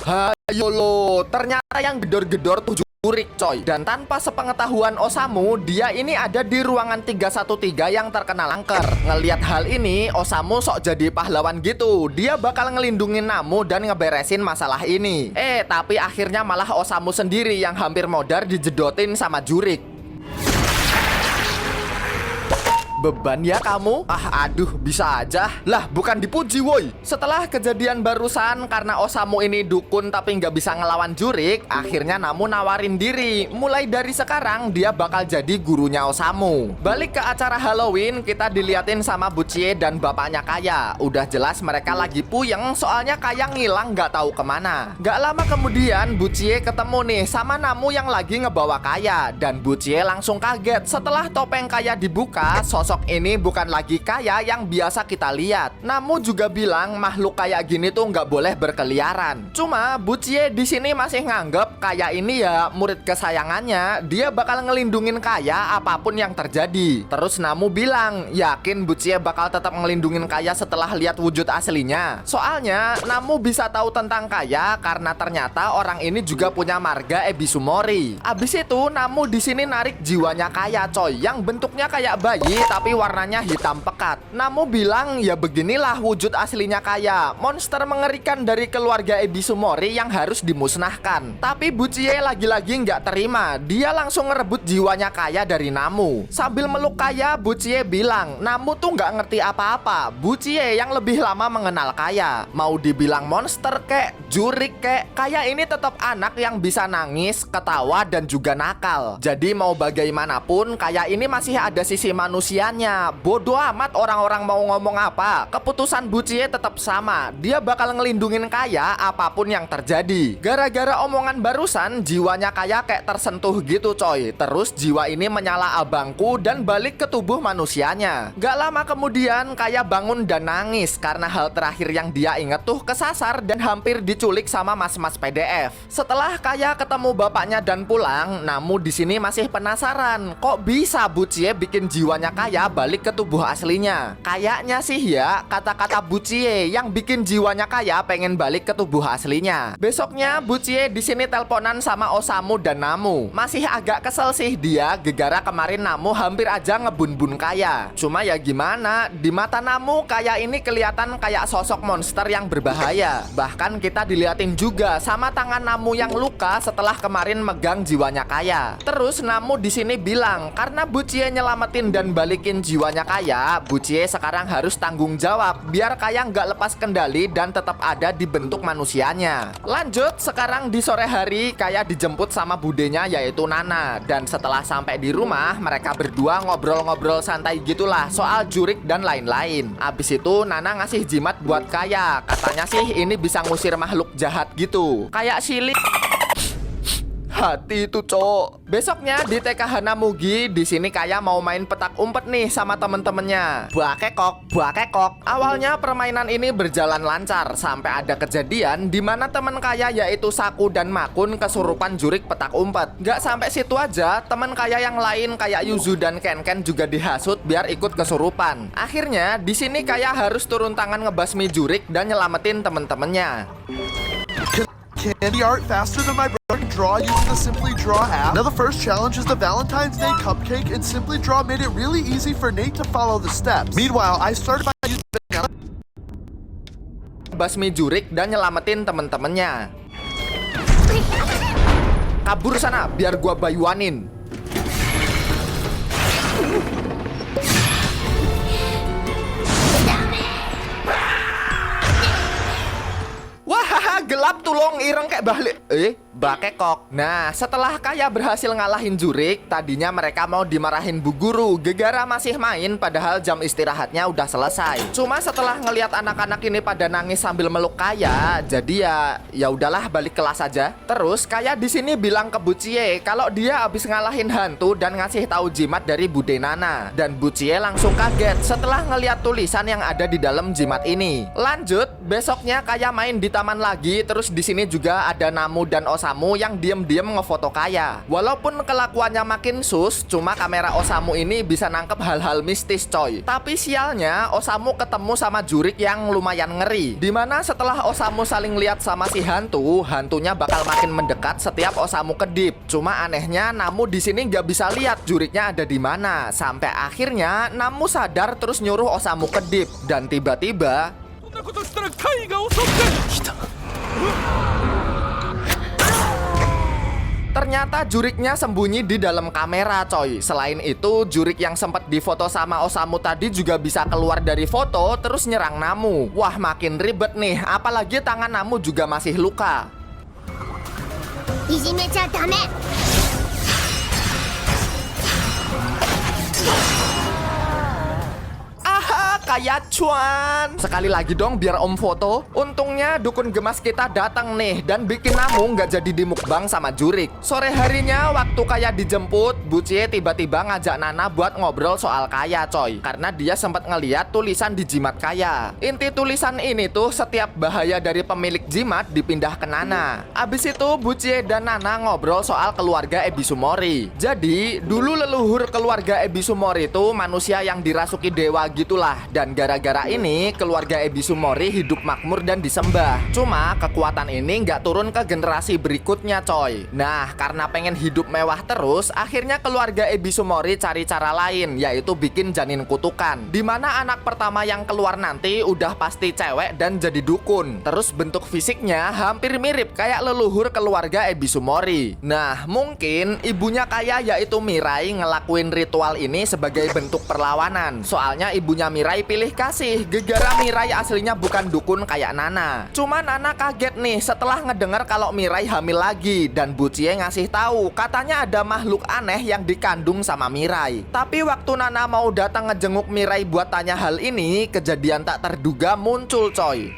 Hayo lo, ternyata yang gedor-gedor tuh jurik coy. Dan tanpa sepengetahuan Osamu, dia ini ada di ruangan 313 yang terkenal angker. Ngeliat hal ini, Osamu sok jadi pahlawan gitu. Dia bakal ngelindungin Namu dan ngeberesin masalah ini. Tapi akhirnya malah Osamu sendiri yang hampir modar dijedotin sama jurik. Beban ya kamu? Aduh, bisa aja. Lah, bukan dipuji woi. Setelah kejadian barusan, karena Osamu ini dukun tapi nggak bisa ngelawan jurik, akhirnya Namu nawarin diri. Mulai dari sekarang, dia bakal jadi gurunya Osamu. Balik ke acara Halloween, kita diliatin sama Buchie dan bapaknya Kaya. Udah jelas mereka lagi puyeng, soalnya Kaya ngilang nggak tahu kemana. Gak lama kemudian, Buchie ketemu nih sama Namu yang lagi ngebawa Kaya. Dan Buchie langsung kaget setelah topeng Kaya dibuka. Sosok ini bukan lagi Kaya yang biasa kita lihat. Namu juga bilang makhluk kayak gini tuh nggak boleh berkeliaran. Cuma Buchie di sini masih nganggep Kaya ini ya murid kesayangannya. Dia bakal ngelindungin Kaya apapun yang terjadi. Terus Namu bilang yakin Buchie bakal tetap ngelindungin Kaya setelah lihat wujud aslinya. Soalnya Namu bisa tahu tentang Kaya karena ternyata orang ini juga punya marga Ebisumori. Abis itu Namu di sini narik jiwanya Kaya coy, yang bentuknya kayak bayi tapi warnanya hitam pekat. Namu bilang ya beginilah wujud aslinya Kaya, monster mengerikan dari keluarga Ebisumori yang harus dimusnahkan. Tapi Buchie lagi-lagi nggak terima. Dia langsung ngerebut jiwanya Kaya dari Namu. Sambil meluk Kaya, Buchie bilang Namu tuh nggak ngerti apa-apa. Buchie yang lebih lama mengenal Kaya. Mau dibilang monster kek, jurik kek, Kaya ini tetap anak yang bisa nangis, ketawa dan juga nakal. Jadi mau bagaimanapun Kaya ini masih ada sisi manusia. Bodoh amat orang-orang mau ngomong apa. Keputusan Buchie tetap sama. Dia bakal ngelindungin Kaya apapun yang terjadi. Gara-gara omongan barusan, jiwanya Kaya kayak tersentuh gitu coy. Terus jiwa ini menyala abangku dan balik ke tubuh manusianya. Gak lama kemudian Kaya bangun dan nangis karena hal terakhir yang dia inget tuh kesasar dan hampir diculik sama mas-mas PDF. Setelah Kaya ketemu bapaknya dan pulang, Namu di sini masih penasaran. Kok bisa Buchie bikin jiwanya Kaya balik ke tubuh aslinya? Kayaknya sih ya kata-kata Buchie yang bikin jiwanya Kaya pengen balik ke tubuh aslinya. Besoknya Buchie di sini teleponan sama Osamu dan Namu. Masih agak kesel sih dia gegara kemarin Namu hampir aja ngebun-bun Kaya. Cuma ya gimana, di mata Namu Kaya ini kelihatan kayak sosok monster yang berbahaya. Bahkan kita diliatin juga sama tangan Namu yang luka setelah kemarin megang jiwanya Kaya. Terus Namu di sini bilang karena Buchie nyelamatin dan balikin jiwanya Kaya, Buchie sekarang harus tanggung jawab biar Kaya nggak lepas kendali dan tetap ada di bentuk manusianya. Lanjut, sekarang di sore hari Kaya dijemput sama budenya yaitu Nana. Dan setelah sampai di rumah, mereka berdua ngobrol-ngobrol santai gitulah soal jurik dan lain-lain. Abis itu Nana ngasih jimat buat Kaya. Katanya sih ini bisa ngusir makhluk jahat gitu. Kayak silik hati itu cowok. Besoknya di TK Hanamugi, di sini Kaya mau main petak umpet nih sama temen-temennya. Buah kekok. Awalnya permainan ini berjalan lancar sampai ada kejadian di mana temen Kaya yaitu Saku dan Makun kesurupan jurik petak umpet. Gak sampai situ aja, temen Kaya yang lain kayak Yuzu dan Ken-Ken juga dihasut biar ikut kesurupan. Akhirnya di sini Kaya harus turun tangan ngebasmi jurik dan nyelamatin temen-temennya. Candy art faster than my brother can draw using the Simply Draw app. Now the first challenge is the Valentine's Day cupcake, and Simply Draw made it really easy for Nate to follow the steps. Meanwhile, I started by using basmi jurik dan nyelamatin temen-temennya. Kabur sana biar gua bayuanin. Wah, gelap tulong ireng kayak balik. bakekok. Nah, setelah Kaya berhasil ngalahin Jurik, tadinya mereka mau dimarahin Bu Guru gegara masih main padahal jam istirahatnya udah selesai. Cuma setelah ngelihat anak-anak ini pada nangis sambil meluk Kaya, jadi ya udahlah balik kelas aja. Terus Kaya di sini bilang ke Bu Cie kalau dia habis ngalahin hantu dan ngasih tahu jimat dari Bude Nana. Dan Bu Cie langsung kaget setelah ngelihat tulisan yang ada di dalam jimat ini. Lanjut, besoknya Kaya main di taman lagi. Terus di sini juga ada Namu dan Osamu yang diem-diem ngefoto Kaya. Walaupun kelakuannya makin sus, cuma kamera Osamu ini bisa nangkep hal-hal mistis coy. Tapi sialnya Osamu ketemu sama Jurik yang lumayan ngeri. Dimana setelah Osamu saling lihat sama si hantu, hantunya bakal makin mendekat setiap Osamu kedip. Cuma anehnya Namu di sini nggak bisa lihat Juriknya ada di mana. Sampai akhirnya Namu sadar terus nyuruh Osamu kedip. Dan tiba-tiba こんなことしたら怪が襲ってきた。 ternyata Juriknya sembunyi di dalam kamera coy. Selain itu, Jurik yang sempat difoto sama Osamu tadi juga bisa keluar dari foto terus nyerang Namu. Wah, makin ribet nih, apalagi tangan Namu juga masih luka. いじめちゃダメ Kaya cuan. Sekali lagi dong biar om foto. Untungnya dukun gemas kita datang nih dan bikin Namu nggak jadi dimukbang sama Jurik. Sore harinya waktu Kaya dijemput, Bu Cie tiba-tiba ngajak Nana buat ngobrol soal Kaya coy. Karena dia sempat ngeliat tulisan di jimat Kaya. Inti tulisan ini tuh setiap bahaya dari pemilik jimat dipindah ke Nana. Abis itu Bu Cie dan Nana ngobrol soal keluarga Ebisumori. Jadi dulu leluhur keluarga Ebisumori itu manusia yang dirasuki dewa gitulah. Dan gara-gara ini keluarga Ebisumori hidup makmur dan disembah. Cuma kekuatan ini nggak turun ke generasi berikutnya coy. Nah, karena pengen hidup mewah terus, akhirnya keluarga Ebisumori cari cara lain, yaitu bikin janin kutukan. Dimana anak pertama yang keluar nanti udah pasti cewek dan jadi dukun. Terus bentuk fisiknya hampir mirip kayak leluhur keluarga Ebisumori. Nah, mungkin ibunya Kaya yaitu Mirai ngelakuin ritual ini sebagai bentuk perlawanan. Soalnya ibunya Mirai pilih kasih gegara Mirai aslinya bukan dukun kayak Nana. Cuma Nana kaget nih setelah ngedengar kalau Mirai hamil lagi. Dan Bu Cie ngasih tahu katanya ada makhluk aneh yang dikandung sama Mirai. Tapi waktu Nana mau datang ngejenguk Mirai buat tanya hal ini, kejadian tak terduga muncul coy.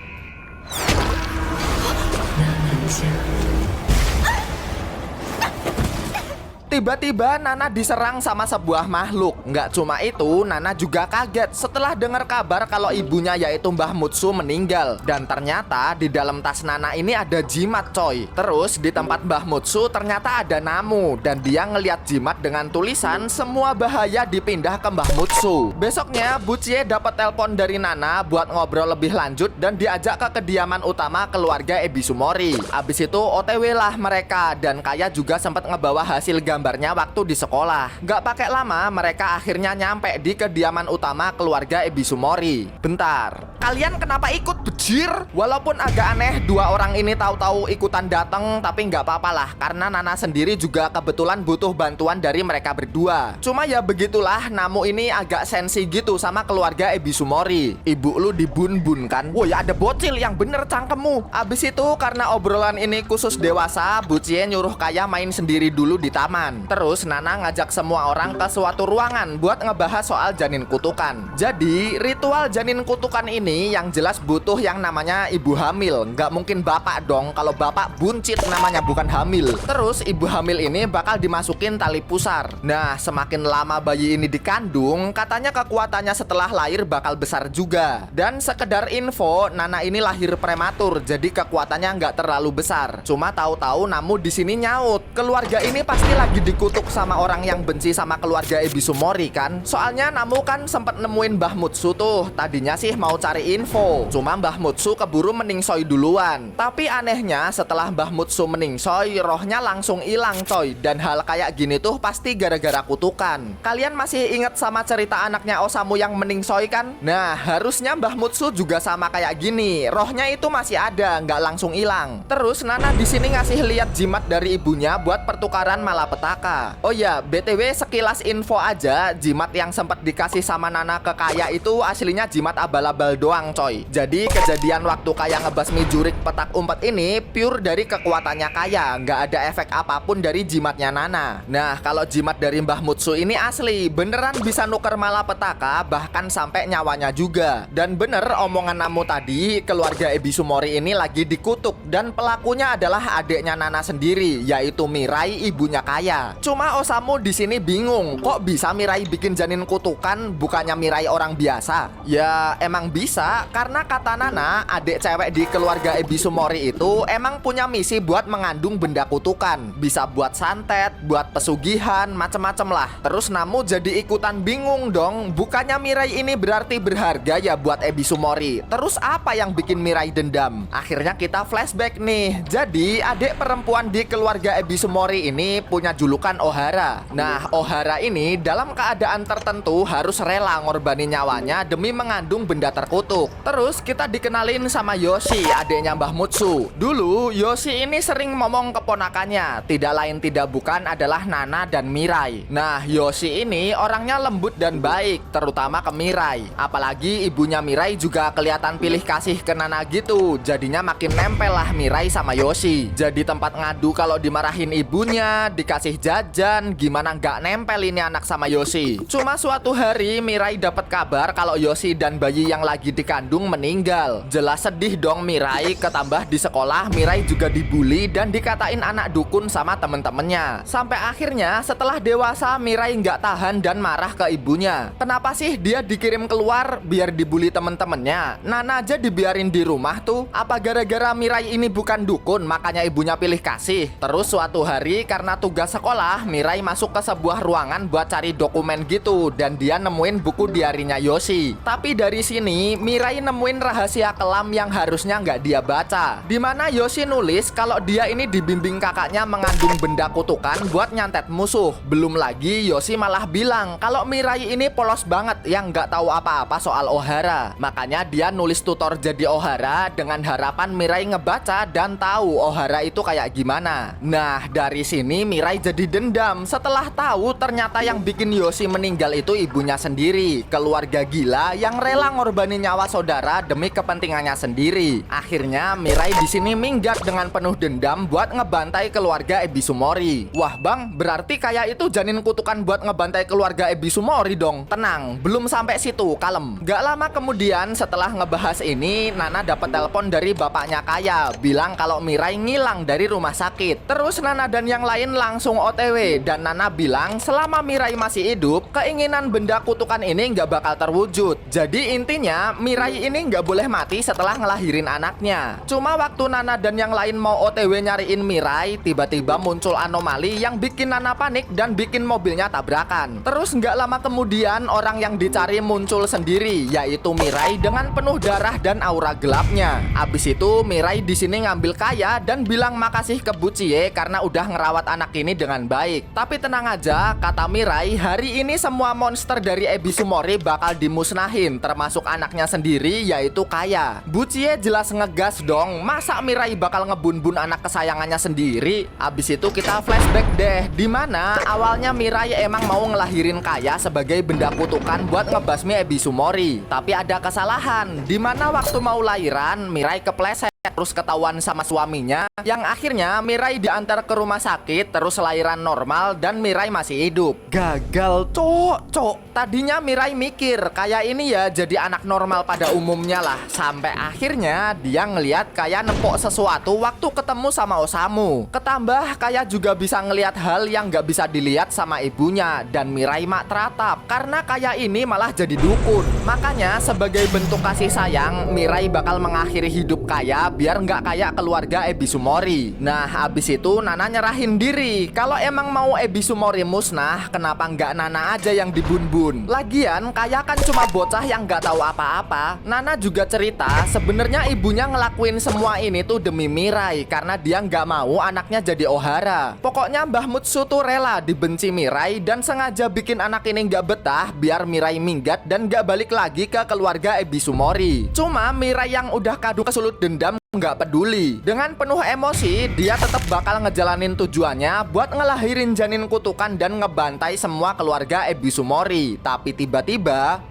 Tiba-tiba Nana diserang sama sebuah makhluk. Nggak cuma itu, Nana juga kaget setelah dengar kabar kalau ibunya yaitu Mbah Mutsu meninggal. Dan ternyata di dalam tas Nana ini ada jimat coy. Terus di tempat Mbah Mutsu ternyata ada Namu. Dan dia ngeliat jimat dengan tulisan semua bahaya dipindah ke Mbah Mutsu. Besoknya Bu Cie dapat telepon dari Nana buat ngobrol lebih lanjut dan diajak ke kediaman utama keluarga Ebisumori. Abis itu OTW lah mereka. Dan Kaya juga sempat ngebawa hasil gambarnya waktu di sekolah. Gak pakai lama, mereka akhirnya nyampe di kediaman utama keluarga Ebisumori. Bentar, kalian kenapa ikut bejir? Walaupun agak aneh, dua orang ini tahu-tahu ikutan datang, tapi nggak apa-apa lah, karena Nana sendiri juga kebetulan butuh bantuan dari mereka berdua. Cuma ya begitulah, Namu ini agak sensi gitu sama keluarga Ebisumori. Ibu lu dibun-bun kan? Woi, ada bocil yang bener cangkemmu. Abis itu karena obrolan ini khusus dewasa, Bu Cie nyuruh Kaya main sendiri dulu di taman. Terus Nana ngajak semua orang ke suatu ruangan buat ngebahas soal janin kutukan. Jadi ritual janin kutukan ini yang jelas butuh yang namanya ibu hamil. Nggak mungkin bapak dong, kalau bapak buncit namanya bukan hamil. Terus ibu hamil ini bakal dimasukin tali pusar. Nah, semakin lama bayi ini dikandung, katanya kekuatannya setelah lahir bakal besar juga. Dan sekedar info, Nana ini lahir prematur, jadi kekuatannya nggak terlalu besar. Cuma tahu-tahu Namu di sini nyaut, keluarga ini pasti lagi dikutuk sama orang yang benci sama keluarga Ebisumori kan. Soalnya Namu kan sempat nemuin Mbah Mutsu tuh. Tadinya sih mau cari info, cuma Mbah Mutsu keburu meningsoy duluan. Tapi anehnya setelah Mbah Mutsu meningsoy, rohnya langsung hilang coy. Dan hal kayak gini tuh pasti gara-gara kutukan. Kalian masih inget sama cerita anaknya Osamu yang meningsoy kan? Nah, harusnya Mbah Mutsu juga sama kayak gini. Rohnya itu masih ada, nggak langsung hilang. Terus Nana di sini ngasih lihat jimat dari ibunya buat pertukaran malapetaka. malapetaka. Oh ya, BTW sekilas info aja, jimat yang sempat dikasih sama Nana ke Kaya itu aslinya jimat abal-abal doang coy. Jadi kejadian waktu Kaya ngebasmi jurik petak umpet ini pure dari kekuatannya Kaya, nggak ada efek apapun dari jimatnya Nana. Nah, kalau jimat dari Mbah Mutsu ini asli, beneran bisa nuker malapetaka, bahkan sampai nyawanya juga. Dan bener omongan Namu tadi, keluarga Ebisumori ini lagi dikutuk dan pelakunya adalah adiknya Nana sendiri, yaitu Mirai, ibunya Kaya. Cuma Osamu di sini bingung, kok bisa Mirai bikin janin kutukan, bukannya Mirai orang biasa? Ya emang bisa, karena kata Nana, adik cewek di keluarga Ebisumori itu emang punya misi buat mengandung benda kutukan. Bisa buat santet, buat pesugihan, macem-macem lah. Terus Namu jadi ikutan bingung dong, bukannya Mirai ini berarti berharga ya buat Ebisumori. Terus apa yang bikin Mirai dendam? Akhirnya kita flashback nih. Jadi adik perempuan di keluarga Ebisumori ini punya julukan Ohara. Nah, Ohara ini dalam keadaan tertentu harus rela ngorbanin nyawanya demi mengandung benda terkutuk. Terus kita dikenalin sama Yoshi, adiknya Mbah Mutsu. Dulu Yoshi ini sering ngomong keponakannya, tidak lain tidak bukan adalah Nana dan Mirai. Nah, Yoshi ini orangnya lembut dan baik, terutama ke Mirai. Apalagi ibunya Mirai juga kelihatan pilih kasih ke Nana gitu. Jadinya makin nempel lah Mirai sama Yoshi. Jadi tempat ngadu kalau dimarahin ibunya, dikasih jajan, gimana nggak nempel ini anak sama Yoshi. Cuma suatu hari Mirai dapat kabar kalau Yoshi dan bayi yang lagi dikandung meninggal. Jelas sedih dong Mirai, ketambah di sekolah Mirai juga dibully dan dikatain anak dukun sama temen-temennya. Sampai akhirnya setelah dewasa Mirai nggak tahan dan marah ke ibunya. Kenapa sih dia dikirim keluar biar dibully temen-temennya? Nana aja dibiarin di rumah tuh. Apa gara-gara Mirai ini bukan dukun makanya ibunya pilih kasih? Terus suatu hari karena tugas sekolah, Mirai masuk ke sebuah ruangan buat cari dokumen gitu dan dia nemuin buku diarinya Yoshi. Tapi dari sini Mirai nemuin rahasia kelam yang harusnya nggak dia baca, dimana Yoshi nulis kalau dia ini dibimbing kakaknya mengandung benda kutukan buat nyantet musuh. Belum lagi Yoshi malah bilang kalau Mirai ini polos banget yang nggak tahu apa-apa soal Ohara. Makanya dia nulis tutor jadi Ohara dengan harapan Mirai ngebaca dan tahu Ohara itu kayak gimana. Nah, dari sini Mirai jadi dendam setelah tahu ternyata yang bikin Yoshi meninggal itu ibunya sendiri, keluarga gila yang rela ngorbanin nyawa saudara demi kepentingannya sendiri. Akhirnya Mirai di sini minggat dengan penuh dendam buat ngebantai keluarga Ebisumori. Wah bang, berarti kayak itu janin kutukan buat ngebantai keluarga Ebisumori dong. Tenang, belum sampai situ, kalem. Gak lama kemudian setelah ngebahas ini, Nana dapat telepon dari bapaknya Kaya, bilang kalau Mirai ngilang dari rumah sakit. Terus Nana dan yang lain langsung OTW dan Nana bilang selama Mirai masih hidup, keinginan benda kutukan ini nggak bakal terwujud. Jadi intinya Mirai ini nggak boleh mati setelah ngelahirin anaknya. Cuma waktu Nana dan yang lain mau OTW nyariin Mirai, tiba-tiba muncul anomali yang bikin Nana panik dan bikin mobilnya tabrakan. Terus nggak lama kemudian orang yang dicari muncul sendiri, yaitu Mirai dengan penuh darah dan aura gelapnya. Abis itu Mirai di sini ngambil Kaya dan bilang makasih ke Buchie karena udah ngerawat anak ini dengan baik. Tapi tenang aja, kata Mirai, hari ini semua monster dari Ebisumori bakal dimusnahin, termasuk anaknya sendiri yaitu Kaya. Buchie jelas ngegas dong, masa Mirai bakal ngebun-bun anak kesayangannya sendiri? Abis itu kita flashback deh, dimana awalnya Mirai emang mau ngelahirin Kaya sebagai benda kutukan buat ngebasmi Ebisumori. Tapi ada kesalahan, dimana waktu mau lahiran Mirai kepleset, terus ketahuan sama suaminya, yang akhirnya Mirai diantar ke rumah sakit, terus lahiran normal dan Mirai masih hidup. Gagal cok. Tadinya Mirai mikir kayak ini ya jadi anak normal pada umumnya lah, sampai akhirnya dia ngeliat kayak nempok sesuatu waktu ketemu sama Osamu. Ketambah kayak juga bisa ngeliat hal yang gak bisa dilihat sama ibunya, dan Mirai mak teratap karena kayak ini malah jadi dukun. Makanya sebagai bentuk kasih sayang, Mirai bakal mengakhiri hidup Kaya biar nggak kayak keluarga Ebisumori. Nah, abis itu Nana nyerahin diri. Kalau emang mau Ebisumori musnah, kenapa nggak Nana aja yang dibun-bun? Lagian Kaya kan cuma bocah yang nggak tahu apa-apa. Nana juga cerita sebenarnya ibunya ngelakuin semua ini tuh demi Mirai karena dia nggak mau anaknya jadi Ohara. Pokoknya Mbah Mutsu tuh rela dibenci Mirai dan sengaja bikin anak ini nggak betah biar Mirai minggat dan nggak balik lagi ke keluarga Ebisumori. Cuma Mirai yang udah kadung kesulut dendam nggak peduli. Dengan penuh emosi, dia tetap bakal ngejalanin tujuannya buat ngelahirin janin kutukan dan ngebantai semua keluarga Ebisumori. Tapi tiba-tiba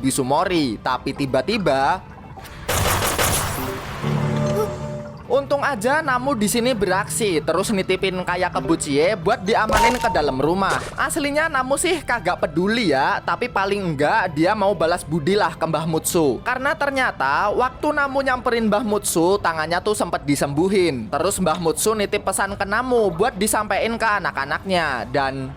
Ebisumori, tapi tiba-tiba untung aja Namu di sini beraksi, terus nitipin kayak ke Buchie buat diamanin ke dalam rumah. Aslinya Namu sih kagak peduli ya, tapi paling enggak dia mau balas budi lah ke Mbah Mutsu. Karena ternyata waktu Namu nyamperin Mbah Mutsu, tangannya tuh sempet disembuhin. Terus Mbah Mutsu nitip pesan ke Namu buat disampein ke anak-anaknya. Dan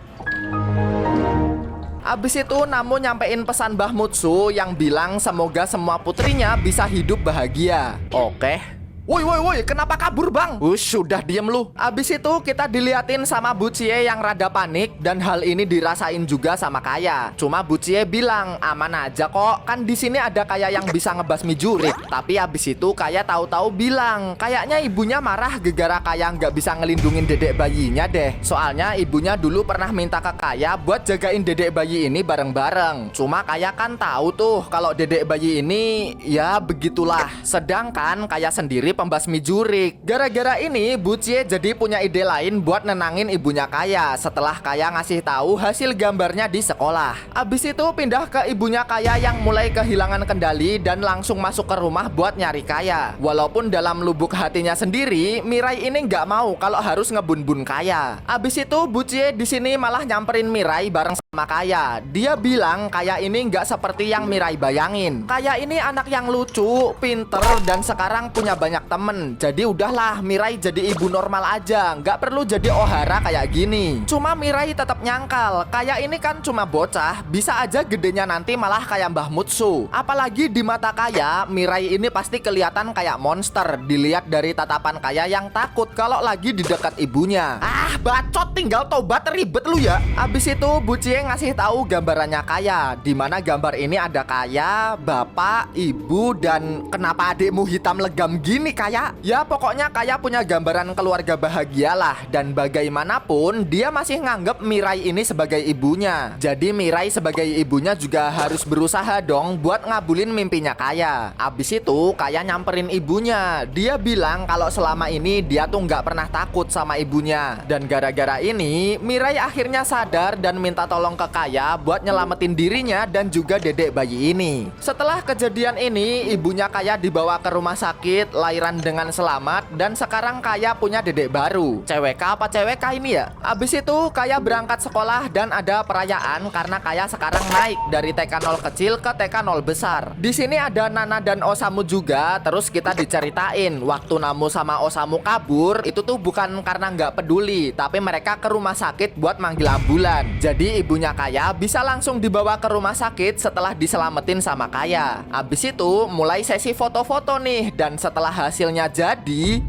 abis itu Namu nyampein pesan Mbah Mutsu yang bilang semoga semua putrinya bisa hidup bahagia. Oke. Woi, kenapa kabur bang? Sudah diem lu. Abis itu kita diliatin sama Buchie yang rada panik, dan hal ini dirasain juga sama Kaya. Cuma Buchie bilang aman aja kok, kan di sini ada Kaya yang bisa ngebasmi jurik. Tapi abis itu Kaya tahu-tahu bilang kayaknya ibunya marah gegara Kaya nggak bisa ngelindungin dedek bayinya deh. Soalnya ibunya dulu pernah minta ke Kaya buat jagain dedek bayi ini bareng-bareng. Cuma Kaya kan tahu tuh kalau dedek bayi ini ya begitulah. Sedangkan Kaya sendiri pembasmi jurik. Gara-gara ini Buchie jadi punya ide lain buat nenangin ibunya Kaya setelah Kaya ngasih tahu hasil gambarnya di sekolah. Abis itu pindah ke ibunya Kaya yang mulai kehilangan kendali dan langsung masuk ke rumah buat nyari Kaya. Walaupun dalam lubuk hatinya sendiri Mirai ini nggak mau kalau harus ngebun-bun Kaya. Abis itu Buchie di sini malah nyamperin Mirai bareng sama Kaya. Dia bilang Kaya ini nggak seperti yang Mirai bayangin. Kaya ini anak yang lucu, pinter, dan sekarang punya banyak temen. Jadi udahlah Mirai jadi ibu normal aja, nggak perlu jadi Ohara kayak gini. Cuma Mirai tetap nyangkal, Kaya ini kan cuma bocah, bisa aja gedenya nanti malah kayak Mbah Mutsu. Apalagi di mata Kaya, Mirai ini pasti kelihatan kayak monster. Dilihat dari tatapan Kaya yang takut kalau lagi di dekat ibunya. Ah, bacot, tinggal tobat, ribet lu ya. Abis itu Buchie ngasih tahu gambarannya Kaya, dimana gambar ini ada Kaya, bapak, ibu, dan kenapa adikmu hitam legam gini Kaya? Ya pokoknya Kaya punya gambaran keluarga bahagia lah. Dan bagaimanapun dia masih nganggep Mirai ini sebagai ibunya. Jadi Mirai sebagai ibunya juga harus berusaha dong buat ngabulin mimpinya Kaya. Abis itu Kaya nyamperin ibunya. Dia bilang kalau selama ini dia tuh nggak pernah takut sama ibunya. Dan gara-gara ini Mirai akhirnya sadar dan minta tolong ke Kaya buat nyelamatin dirinya dan juga dedek bayi ini. Setelah kejadian ini ibunya Kaya dibawa ke rumah sakit, lahiran dengan selamat, dan sekarang Kaya punya dedek baru. CWK apa CWK ini ya? Abis itu Kaya berangkat sekolah dan ada perayaan karena Kaya sekarang naik dari TK0 kecil ke TK0 besar. Di sini ada Nana dan Osamu juga. Terus kita diceritain waktu Namu sama Osamu kabur itu tuh bukan karena nggak peduli, tapi mereka ke rumah sakit buat manggil ambulan. Jadi ibunya Kaya bisa langsung dibawa ke rumah sakit setelah diselamatin sama Kaya. Abis itu mulai sesi foto-foto nih, dan setelah hasilnya jadi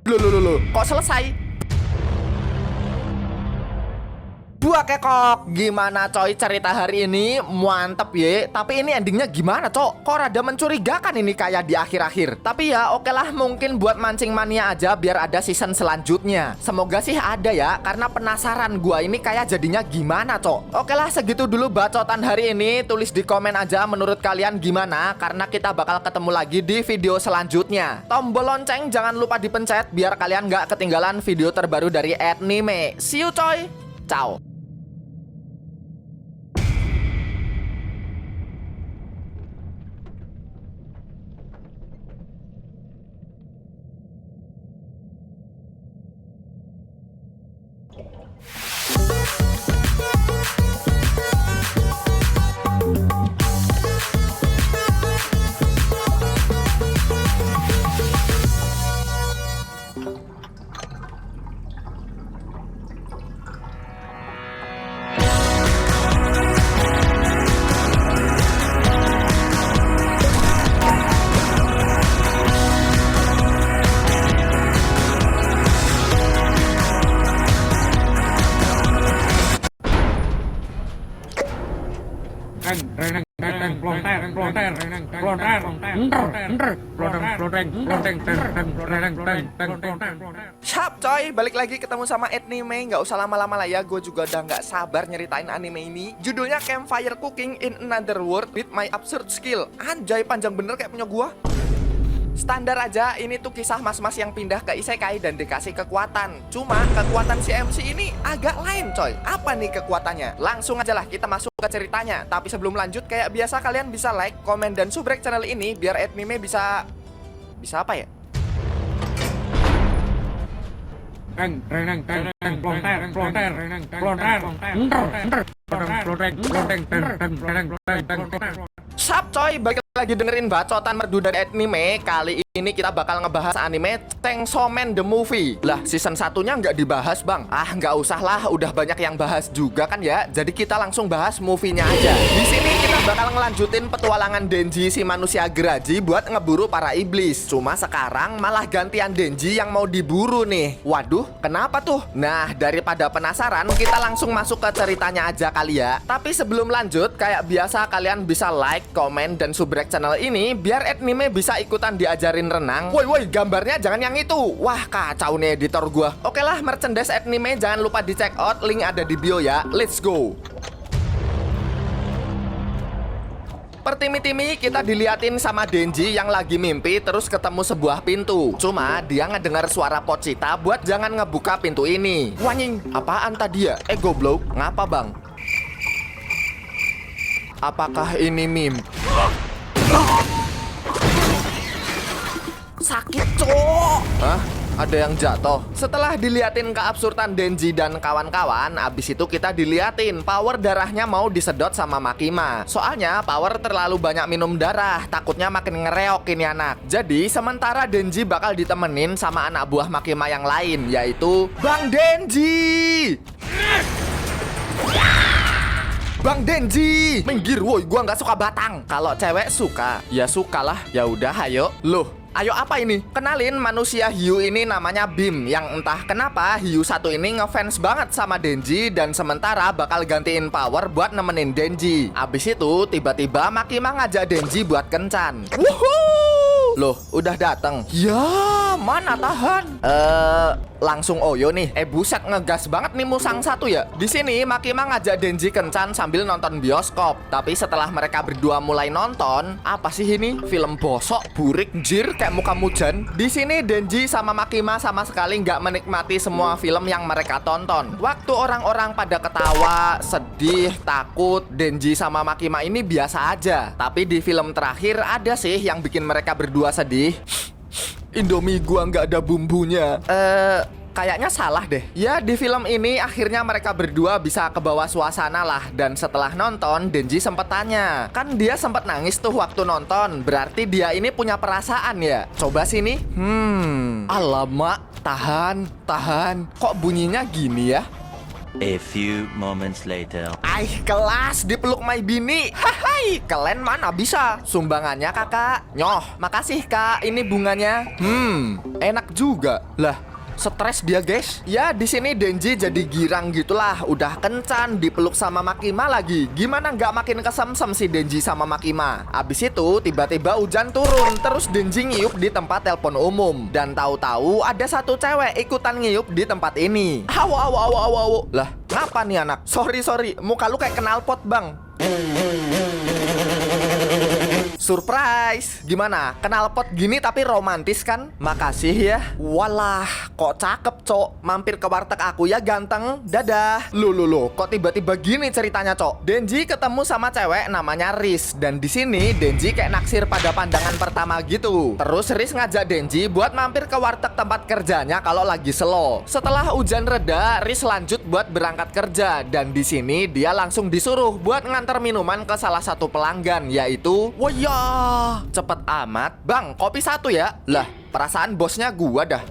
Loh, kok selesai? Buah kekok, gimana coy cerita hari ini? Mantep ya. Tapi ini endingnya gimana cok? Kok rada mencurigakan ini kayak di akhir-akhir. Tapi ya oke lah, mungkin buat mancing mania aja biar ada season selanjutnya. Semoga sih ada ya, karena penasaran gua ini kayak jadinya gimana cok. Oke lah, segitu dulu bacotan hari ini. Tulis di komen aja menurut kalian gimana, karena kita bakal ketemu lagi di video selanjutnya. Tombol lonceng jangan lupa dipencet biar kalian gak ketinggalan video terbaru dari Anime. See you coy. Ciao. Syap coy, balik lagi ketemu sama anime. Nggak usah lama-lama lah ya, gue juga udah nggak sabar nyeritain anime ini. Judulnya Campfire Cooking in Another World with My Absurd Skill. Anjay, panjang bener kayak punya gua. Standar aja, ini tuh kisah mas-mas yang pindah ke isekai dan dikasih kekuatan. Cuma kekuatan si MC ini agak lain coy. Apa nih kekuatannya? Langsung aja lah kita masuk ke ceritanya. Tapi sebelum lanjut, kayak biasa kalian bisa like, komen, dan subrek channel ini biar anime bisa apa ya? Sup coy, balik lagi dengerin bacotan merdu dari anime. Kali ini kita bakal ngebahas anime Chainsaw Man The Movie. Lah, season satunya nggak dibahas bang. Ah, nggak usah lah, udah banyak yang bahas juga kan ya. Jadi kita langsung bahas movie-nya aja. Di sini kita bakal ngelanjutin petualangan Denji si manusia geraji buat ngeburu para iblis. Cuma sekarang malah gantian Denji yang mau diburu nih. Waduh, kenapa tuh? Nah, daripada penasaran, kita langsung masuk ke ceritanya aja kali ya. Tapi sebelum lanjut, kayak biasa kalian bisa like, komen, dan subrek channel ini biar anime bisa ikutan diajarin renang. Woi, gambarnya jangan yang itu. Wah, kacau nih editor gua. Oke lah, merchandise anime jangan lupa di check out, link ada di bio ya. Let's go. Pertimi-timi kita diliatin sama Denji yang lagi mimpi terus ketemu sebuah pintu. Cuma dia ngedengar suara Pochita buat jangan ngebuka pintu ini. Wanying, apaan tadi ya? Goblok, ngapa bang? Apakah ini mimpi? Sakit cok. Hah? Ada yang jatuh. Setelah diliatin keabsurdan Denji dan kawan-kawan, abis itu kita diliatin power darahnya mau disedot sama Makima. Soalnya power terlalu banyak minum darah, takutnya makin ngereok ini anak. Jadi sementara Denji bakal ditemenin sama anak buah Makima yang lain, yaitu Bang Denji. Bang Denji, minggir woi, gua nggak suka batang. Kalau cewek suka, ya sukalah. Ya udah, ayo. Loh, ayo apa ini? Kenalin, manusia hiu ini namanya Bim. Yang entah kenapa hiu satu ini ngefans banget sama Denji dan sementara bakal gantiin power buat nemenin Denji. Abis itu tiba-tiba Makima ngajak Denji buat kencan. Wuhuu! Loh, udah dateng. Ya, mana tahan? Langsung Oyo nih. Buset, ngegas banget nih Musang satu ya. Di sini Makima ngajak Denji kencan sambil nonton bioskop. Tapi setelah mereka berdua mulai nonton, apa sih ini? Film bosok, burik, jir, kayak muka mujan. Di sini Denji sama Makima sama sekali nggak menikmati semua film yang mereka tonton. Waktu orang-orang pada ketawa, sedih, takut, Denji sama Makima ini biasa aja. Tapi di film terakhir ada sih yang bikin mereka berdua sedih. Indomie gua nggak ada bumbunya. Kayaknya salah deh. Ya, di film ini akhirnya mereka berdua bisa ke bawah suasana lah. Dan setelah nonton, Denji sempet tanya, kan dia sempet nangis tuh waktu nonton. Berarti dia ini punya perasaan ya. Coba sini. Alamak, tahan. Kok bunyinya gini ya? A few moments later. Kelas dipeluk my bini. Hai, kalian mana bisa? Sumbangannya kakak. Nyoh, makasih kak. Ini bunganya. Enak juga. Lah, stres dia guys. Ya, di sini Denji jadi girang gitulah. Udah kencan, dipeluk sama Makima lagi. Gimana nggak makin kesemsem si Denji sama Makima. Abis itu tiba-tiba hujan turun. Terus Denji ngiyup di tempat telepon umum. Dan tahu-tahu ada satu cewek ikutan ngiyup di tempat ini. Awo. Lah, ngapa nih anak? Sorry. Muka lu kayak knalpot bang. Surprise! Gimana? Knalpot gini tapi romantis kan? Makasih ya. Walah, kok cakep cok. Mampir ke warteg aku ya ganteng. Dadah. Loh, kok tiba-tiba gini ceritanya cok? Denji ketemu sama cewek namanya Riz. Dan di sini Denji kayak naksir pada pandangan pertama gitu. Terus Riz ngajak Denji buat mampir ke warteg tempat kerjanya kalau lagi slow. Setelah hujan reda, Riz lanjut buat berangkat kerja. Dan di sini dia langsung disuruh buat nganter minuman ke salah satu pelanggan, yaitu cepet amat. Bang, kopi satu ya. Lah, Perasaan bosnya gua dah.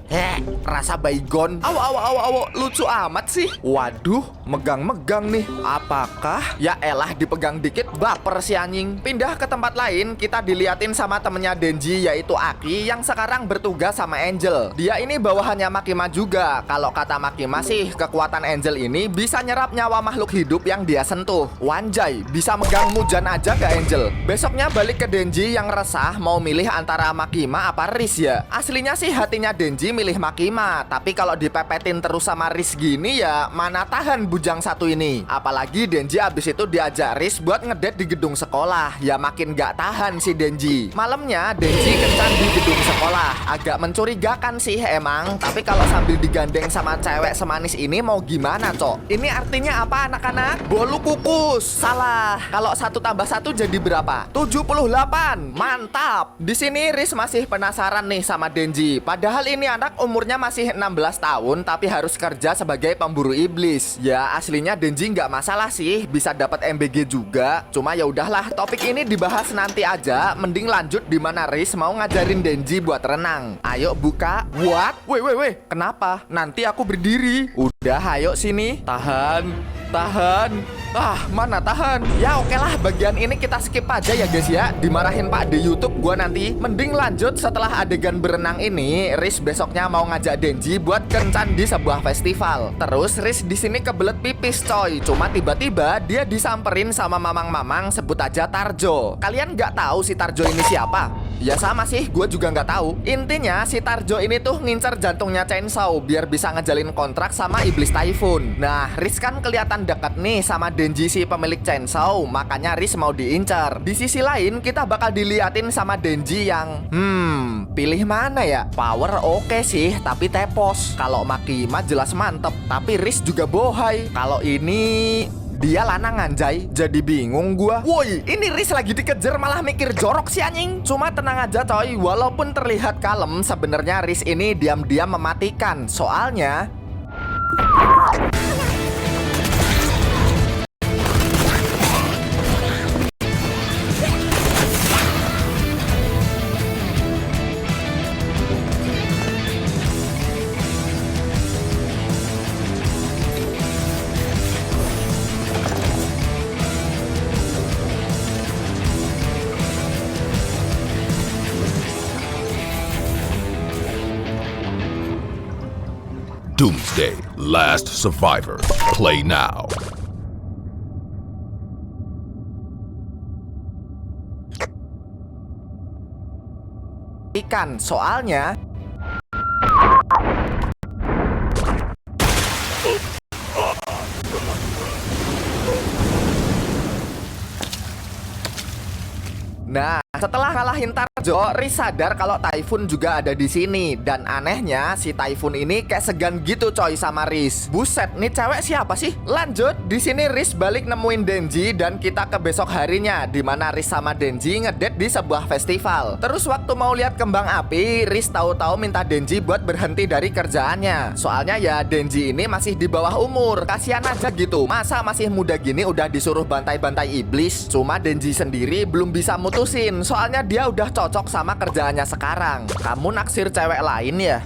Rasa baygon. Awo, lucu amat sih. Waduh, megang-megang nih. Apakah? Ya elah, dipegang dikit baper si anjing. Pindah ke tempat lain, kita diliatin sama temennya Denji, yaitu Aki, yang sekarang bertugas sama Angel. Dia ini bawahannya Makima juga. Kalau kata Makima sih, kekuatan Angel ini bisa nyerap nyawa makhluk hidup yang dia sentuh. Wanjay, bisa megang Mujan aja gak Angel? Besoknya balik ke Denji yang resah mau milih antara Makima apa Riz ya. Aslinya sih hatinya Denji milih Makima, tapi kalau dipepetin terus sama Riz gini ya mana tahan bujang satu ini. Apalagi Denji abis itu diajak Riz buat ngedate di gedung sekolah. Ya makin gak tahan si Denji. Malamnya Denji kencan di gedung sekolah. Agak mencurigakan sih emang, tapi kalau sambil digandeng sama cewek semanis ini mau gimana cok? Ini artinya apa anak-anak? Bolu kukus. Salah. Kalau 1 tambah 1 jadi berapa? 78. Mantap. Di sini Riz masih penasaran nih sama Denji. Padahal ini anak umurnya masih 16 tahun tapi harus kerja sebagai pemburu iblis. Ya aslinya Denji nggak masalah sih, bisa dapat MBG juga. Cuma ya udahlah, topik ini dibahas nanti aja. Mending lanjut di mana Riz mau ngajarin Denji buat renang. Ayo buka. What? Weh. Kenapa? Nanti aku berdiri. Udah, ayo sini. Tahan. Mana tahan? Ya oke lah, bagian ini kita skip aja ya guys ya. Dimarahin Pak di YouTube gua nanti. Mending lanjut setelah adegan berenang ini. Riz besoknya mau ngajak Denji buat kencan di sebuah festival. Terus Riz di sini kebelet pipis coy. Cuma tiba-tiba dia disamperin sama mamang-mamang, sebut aja Tarjo. Kalian nggak tahu si Tarjo ini siapa? Ya sama sih, gue juga nggak tahu. Intinya si Tarjo ini tuh ngincer jantungnya Chainsaw biar bisa ngejalin kontrak sama iblis Typhoon. Nah, Riz kan kelihatan dekat nih sama Denji si pemilik Chainsaw, makanya Riz mau diincar. Di sisi lain kita bakal diliatin sama Denji yang pilih mana ya? Power oke sih, tapi tepos. Kalau Makima jelas mantep, tapi Riz juga bohai. Kalau ini dia lanang anjay, jadi bingung gua. Woi, ini Riz lagi dikejar malah mikir jorok si anjing. Cuma tenang aja coy, walaupun terlihat kalem, sebenarnya Riz ini diam-diam mematikan. Soalnya Doomsday, Last Survivor. Play now. ikan, soalnya nah, setelah kalahin Tarjo, Riz sadar kalau Typhoon juga ada di sini. Dan anehnya, si Typhoon ini kayak segan gitu coy sama Riz. Buset, nih cewek siapa sih? Lanjut, di sini Riz balik nemuin Denji dan kita ke besok harinya, di mana Riz sama Denji ngedate di sebuah festival. Terus waktu mau lihat kembang api, Riz tahu-tahu minta Denji buat berhenti dari kerjaannya. Soalnya ya Denji ini masih di bawah umur, kasihan aja gitu. Masa masih muda gini udah disuruh bantai-bantai iblis? Cuma Denji sendiri belum bisa mutusin. Soalnya dia udah cocok sama kerjaannya sekarang. Kamu naksir cewek lain ya?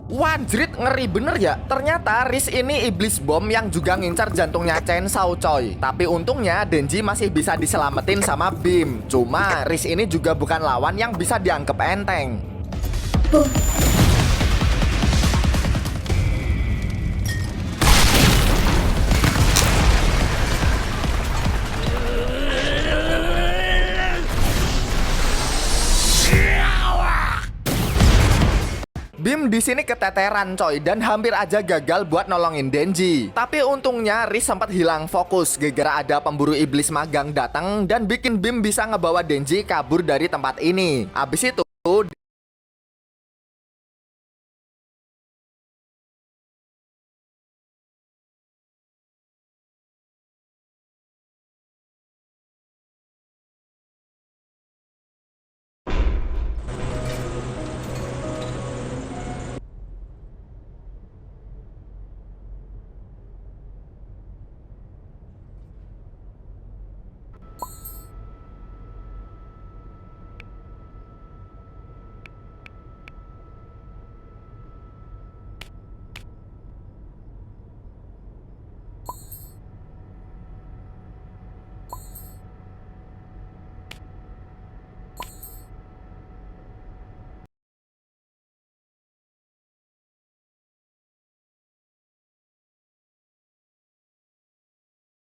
Wanjrit, ngeri bener ya. Ternyata Riz ini iblis bom yang juga ngincar jantungnya Chainsaw coy. Tapi untungnya Denji masih bisa diselamatin sama Bim. Cuma Riz ini juga bukan lawan yang bisa dianggap enteng. Bim di sini keteteran coy dan hampir aja gagal buat nolongin Denji. Tapi untungnya Riz sempat hilang fokus gara-gara ada pemburu iblis magang datang dan bikin Bim bisa ngebawa Denji kabur dari tempat ini. Abis itu